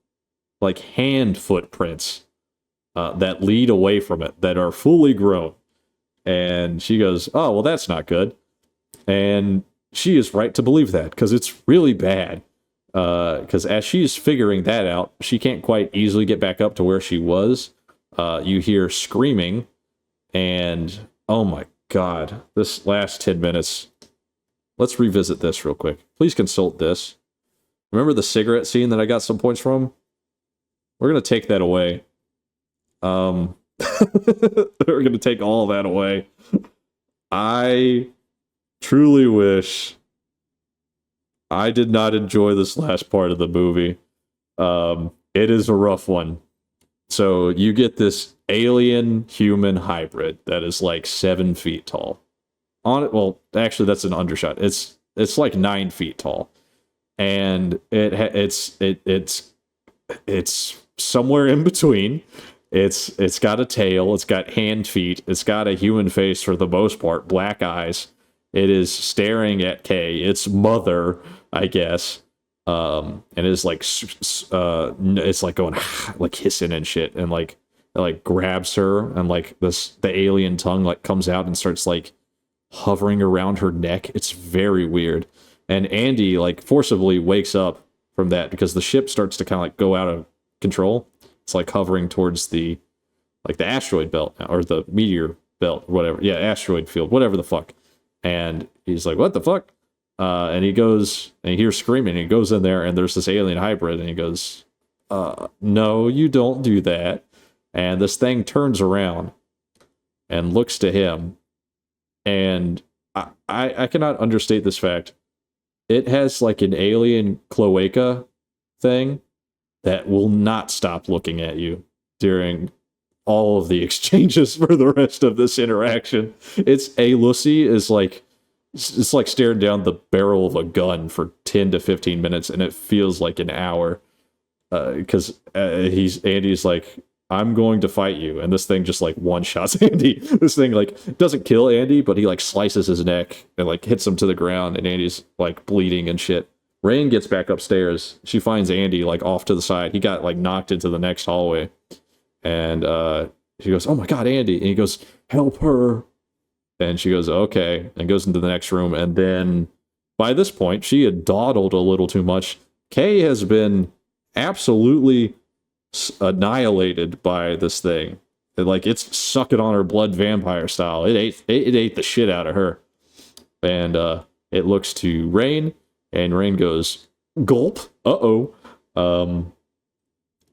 like hand footprints that lead away from it, that are fully grown. And she goes, "Oh, well, that's not good." And she is right to believe that, because it's really bad. Because as she's figuring that out, she can't quite easily get back up to where she was. You hear screaming, and oh my god, this last 10 minutes. Let's revisit this real quick. Please consult this. Remember the cigarette scene that I got some points from? We're going to take that away. We're going to take all that away. I truly wish I did not enjoy this last part of the movie. It is a rough one. So you get this alien human hybrid that is like 7 feet tall. On it, well, actually, that's an undershot. It's like 9 feet tall, and it's somewhere in between. It's got a tail. It's got hand feet. It's got a human face for the most part. Black eyes. It is staring at Kay, its mother, I guess. And it's like it's like going like hissing and shit, and like it like grabs her, and like the alien tongue like comes out and starts like hovering around her neck. It's very weird. And Andy like forcibly wakes up from that, because the ship starts to kind of like go out of control. It's like hovering towards the asteroid belt, or the meteor belt, or whatever. Yeah, asteroid field, whatever the fuck. And he's like, "What the fuck?" And he goes, and he hears screaming, and he goes in there, and there's this alien hybrid, and he goes, "No, you don't do that." And this thing turns around and looks to him, and I cannot understate this fact. It has like an alien cloaca thing that will not stop looking at you during all of the exchanges for the rest of this interaction. Lucy is like, it's like staring down the barrel of a gun for 10 to 15 minutes, and it feels like an hour. Because Andy's like, "I'm going to fight you," and this thing just like one shots Andy. This thing like doesn't kill Andy, but he like slices his neck and like hits him to the ground, and Andy's like bleeding and shit. Rain gets back upstairs. She finds Andy like off to the side. He got like knocked into the next hallway. And she goes, "Oh my god, Andy." And he goes, "Help her." And she goes, "Okay," and goes into the next room. And then by this point, she had dawdled a little too much. Kay has been absolutely annihilated by this thing. Like, it's sucking on her blood vampire style. It ate the shit out of her. And it looks to Rain, and Rain goes, "Gulp. Uh-oh."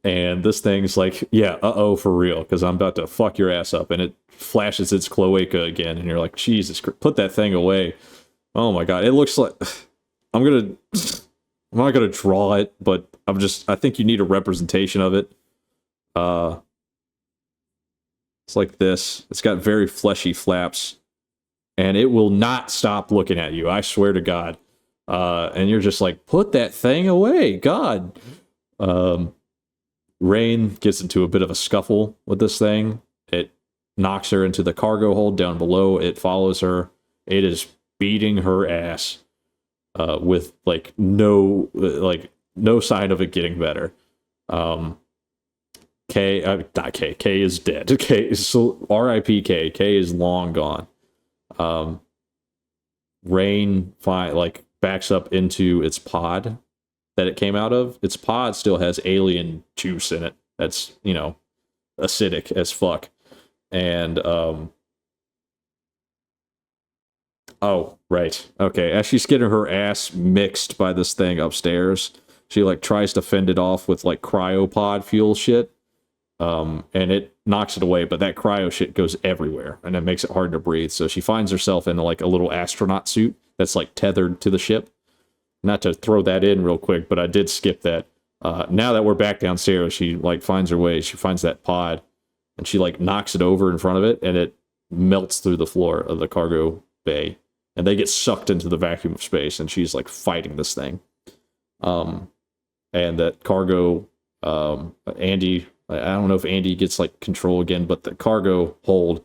And this thing's like, "Yeah, uh-oh, for real, because I'm about to fuck your ass up." And it flashes its cloaca again, and you're like, Jesus Christ, put that thing away. Oh my god, it looks like... I'm not gonna draw it, but I think you need a representation of it. It's like this. It's got very fleshy flaps, and it will not stop looking at you, I swear to God. And you're just like, put that thing away, God. Rain gets into a bit of a scuffle with this thing. It knocks her into the cargo hold down below. It follows her. It is beating her ass with like no sign of it getting better. Not K. K is dead. K is R.I.P. K. K is long gone. Rain backs up into its pod that it came out of. Its pod still has alien juice in it. That's, acidic as fuck. And oh, right. Okay. As she's getting her ass mixed by this thing upstairs, she like tries to fend it off with like cryopod fuel shit. And it knocks it away, but that cryo shit goes everywhere and it makes it hard to breathe. So she finds herself in like a little astronaut suit that's like tethered to the ship. Not to throw that in real quick, but I did skip that. Now that we're back downstairs, she like finds her way. She finds that pod and she like knocks it over in front of it and it melts through the floor of the cargo bay and they get sucked into the vacuum of space and she's like fighting this thing. And that cargo, Andy, I don't know if Andy gets like control again, but the cargo hold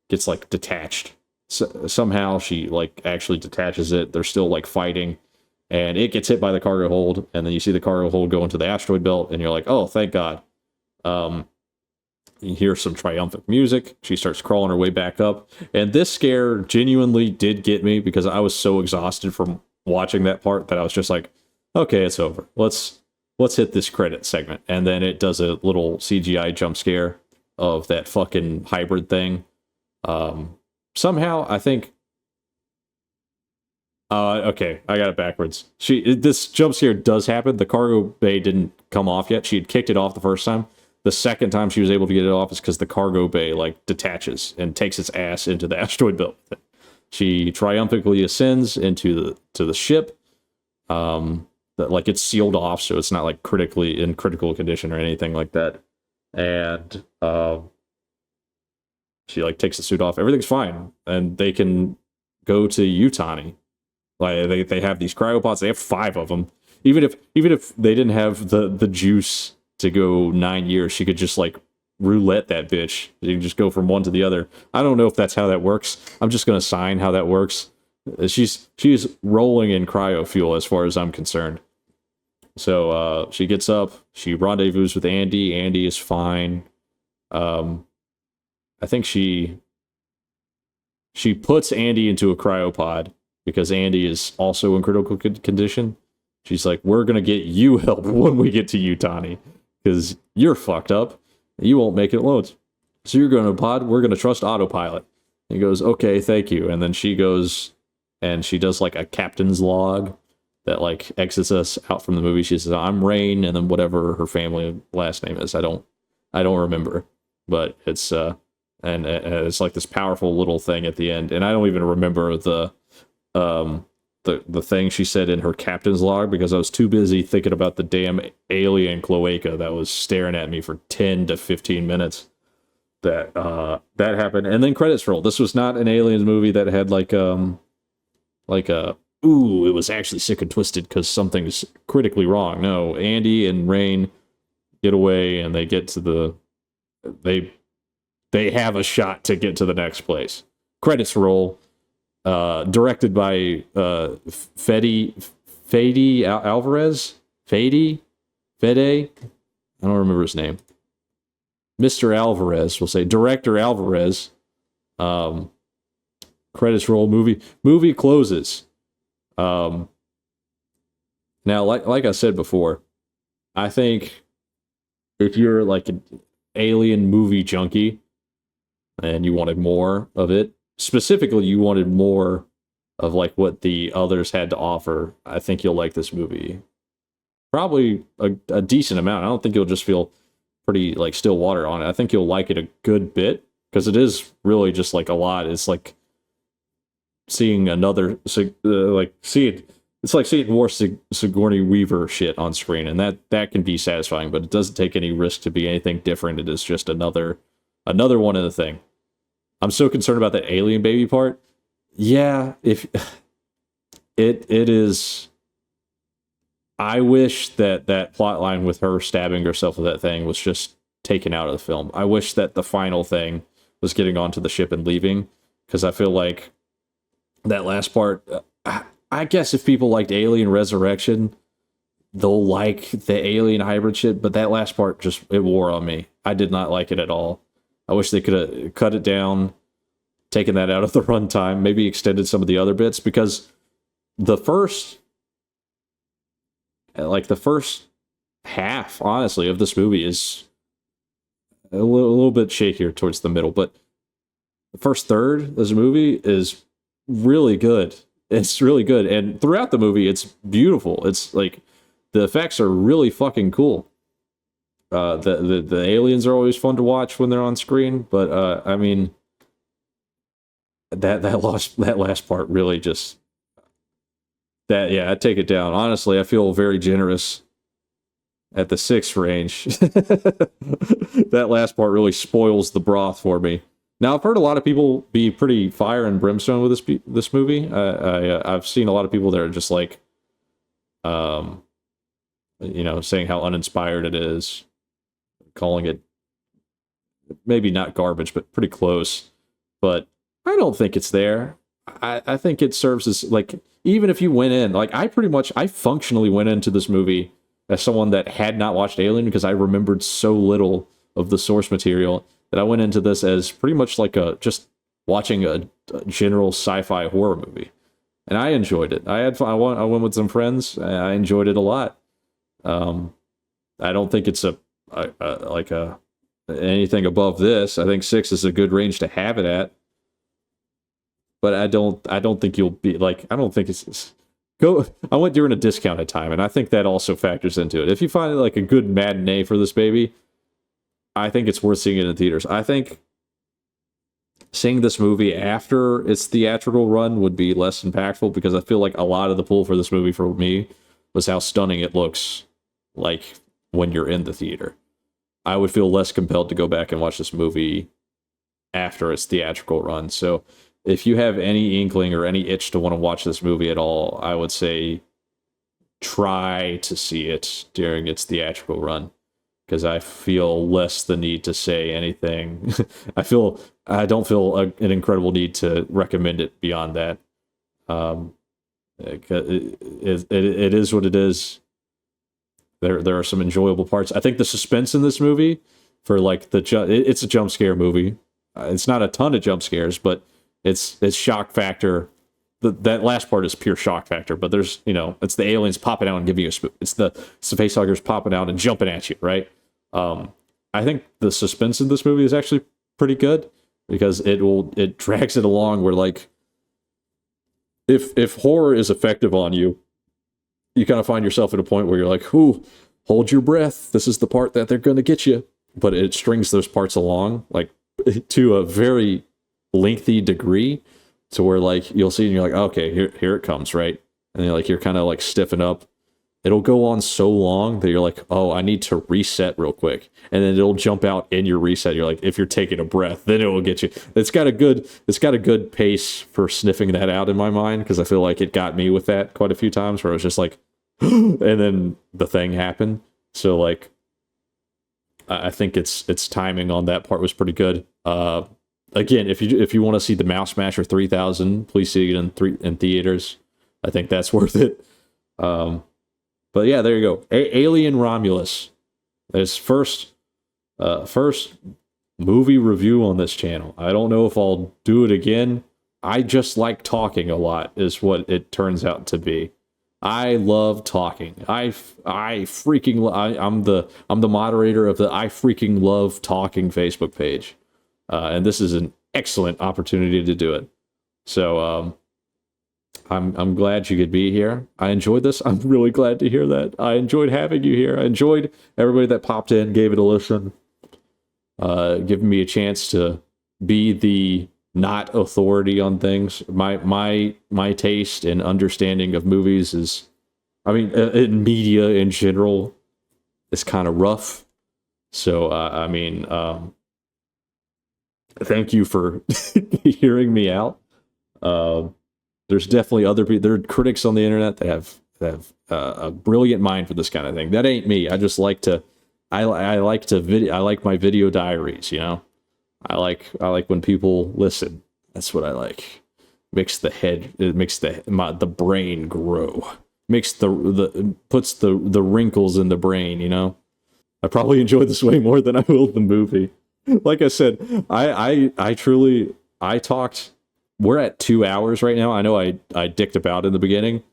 gets like detached. So, somehow she like actually detaches it. They're still like fighting and it gets hit by the cargo hold. And then you see the cargo hold go into the asteroid belt and you're like, oh, thank God. You hear some triumphant music. She starts crawling her way back up. And this scare genuinely did get me because I was so exhausted from watching that part that I was just like, okay, it's over. Let's hit this credit segment. And then it does a little CGI jump scare of that fucking hybrid thing. Somehow, I think... okay, I got it backwards. This jump scare does happen. The cargo bay didn't come off yet. She had kicked it off the first time. The second time she was able to get it off is because the cargo bay like detaches and takes its ass into the asteroid belt. She triumphantly ascends into the ship. That like it's sealed off, so it's not like critically in critical condition or anything like that. And she like takes the suit off. Everything's fine, and they can go to Utani. Like they have these cryopods. They have 5 of them. Even if they didn't have the juice to go 9 years, she could just like roulette that bitch. You can just go from one to the other. I don't know if that's how that works. I'm just gonna sign how that works. She's rolling in cryo fuel as far as I'm concerned. So she gets up, she rendezvous with Andy. Andy is fine. I think she puts Andy into a cryopod because Andy is also in critical condition. She's like, we're going to get you help when we get to Utani because you're fucked up. You won't make it alone. So you're going to pod. We're going to trust autopilot. He goes, okay, thank you. And then she goes and she does like a captain's log that like exits us out from the movie. She says, I'm Rain, and then whatever her family last name is. I don't remember, but it's and it's like this powerful little thing at the end. And I don't even remember the thing she said in her captain's log because I was too busy thinking about the damn alien cloaca that was staring at me for 10 to 15 minutes. That happened, and then credits roll. This was not an aliens movie that had like a ooh, it was actually sick and twisted because something's critically wrong. No, Andy and Rain get away and they get to they have a shot to get to the next place. Credits roll. Directed by Fede Alvarez. Fede? I don't remember his name. Mr. Alvarez, we'll say. Director Alvarez. Credits roll. Movie closes. Now, like I said before, I think if you're like an alien movie junkie and you wanted more of it, specifically you wanted more of like what the others had to offer, I think you'll like this movie. Probably a decent amount. I don't think you'll just feel pretty like still water on it. I think you'll like it a good bit because it is really just like a lot. It's like seeing another it's like seeing more Sigourney Weaver shit on screen, and that can be satisfying, but it doesn't take any risk to be anything different. It is just another one of the thing. I'm so concerned about that alien baby part. Yeah, if it is, I wish that plot line with her stabbing herself with that thing was just taken out of the film. I wish that the final thing was getting onto the ship and leaving, because I feel like that last part. I guess if people liked Alien Resurrection, they'll like the Alien hybrid shit. But that last part just it wore on me. I did not like it at all. I wish they could have cut it down, taken that out of the runtime, maybe extended some of the other bits, because the first half, honestly, of this movie is a little bit shakier towards the middle, but the first third of this movie is really good. It's really good, and throughout the movie, it's beautiful. It's like the effects are really fucking cool. The aliens are always fun to watch when they're on screen, but I mean, that last part really just I take it down. Honestly, I feel very generous at the 6 range. That last part really spoils the broth for me. Now, I've heard a lot of people be pretty fire and brimstone with this movie. I've seen a lot of people that are just like, saying how uninspired it is, calling it maybe not garbage, but pretty close. But I don't think it's there. I think it serves as, like, even if you went in, like, I functionally went into this movie as someone that had not watched Alien, because I remembered so little of the source material, that I went into this as pretty much like just watching a general sci-fi horror movie. And I enjoyed it. I had fun. I went with some friends. I enjoyed it a lot. I don't think it's anything above this. I think 6 is a good range to have it at. But I don't think you'll be like, I don't think it's go. I went during a discounted time, and I think that also factors into it. If you find like a good matinee for this baby, I think it's worth seeing it in theaters. I think seeing this movie after its theatrical run would be less impactful, because I feel like a lot of the pull for this movie for me was how stunning it looks like when you're in the theater. I would feel less compelled to go back and watch this movie after its theatrical run. So if you have any inkling or any itch to want to watch this movie at all, I would say try to see it during its theatrical run, because I feel less the need to say anything. I don't feel an incredible need to recommend it beyond that. It is what it is. There are some enjoyable parts. I think the suspense in this movie, for like it's a jump scare movie. It's not a ton of jump scares, but it's shock factor. That last part is pure shock factor, but there's, it's the aliens popping out and giving you a spook. It's the facehuggers popping out and jumping at you, right? I think the suspense in this movie is actually pretty good, because it drags it along where, like, if horror is effective on you, you kind of find yourself at a point where you're like, ooh, hold your breath. This is the part that they're going to get you. But it strings those parts along, like, to a very lengthy degree, to where, like, you'll see and you're like, okay, here it comes, right? And then, like, you're kind of like stiffen up. It'll go on so long that you're like, oh, I need to reset real quick. And then it'll jump out in your reset. You're like, if you're taking a breath, then it will get you. It's got a good pace for sniffing that out in my mind, because I feel like it got me with that quite a few times, where I was just like, and then the thing happened. So, like, I think its timing on that part was pretty good. Again, if you want to see the Mouse Smasher 3000, please see it in theaters. I think that's worth it. But yeah, there you go. Alien Romulus. It's first movie review on this channel. I don't know if I'll do it again. I just like talking a lot, is what it turns out to be. I love talking. I'm the moderator of the I freaking love talking Facebook page. And this is an excellent opportunity to do it. So I'm glad you could be here. I enjoyed this. I'm really glad to hear that. I enjoyed having you here. I enjoyed everybody that popped in, gave it a listen, giving me a chance to be the not authority on things. My taste and understanding of movies is, in media in general, is kind of rough. So thank you for hearing me out. There's definitely other people. There are critics on the internet that have a brilliant mind for this kind of thing. That ain't me. I just like to. I like my video diaries. I like when people listen. That's what I like. Makes the head, it makes the brain grow. Makes the puts the wrinkles in the brain, you know? I probably enjoy this way more than I will the movie. Like I said, I truly I talked. We're at 2 hours right now. I know I dicked about in the beginning.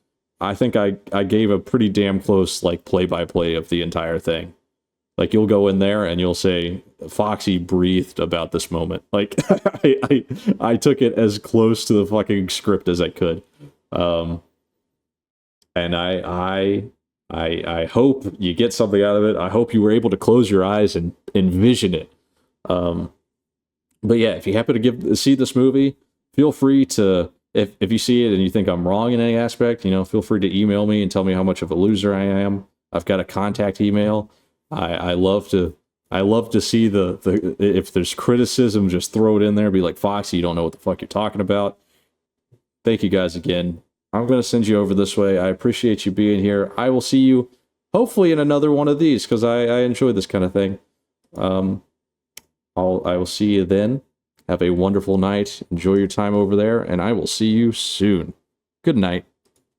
I think I gave a pretty damn close like play by play of the entire thing. Like you'll go in there and you'll say Foxy breathed about this moment. Like I took it as close to the fucking script as I could. Um, and I hope you get something out of it. I hope you were able to close your eyes and envision it. Um, but yeah, if you happen to see this movie, feel free to if you see it and you think I'm wrong in any aspect, you know, feel free to email me and tell me how much of a loser I am. I've got a contact email. I love to see the if there's criticism, just throw it in there. Be like, Foxy, you don't know what the fuck you're talking about. Thank you guys again. I'm gonna send you over this way. I appreciate you being here. I will see you hopefully in another one of these because I enjoy this kind of thing. I will see you then. Have a wonderful night. Enjoy your time over there, and I will see you soon. Good night.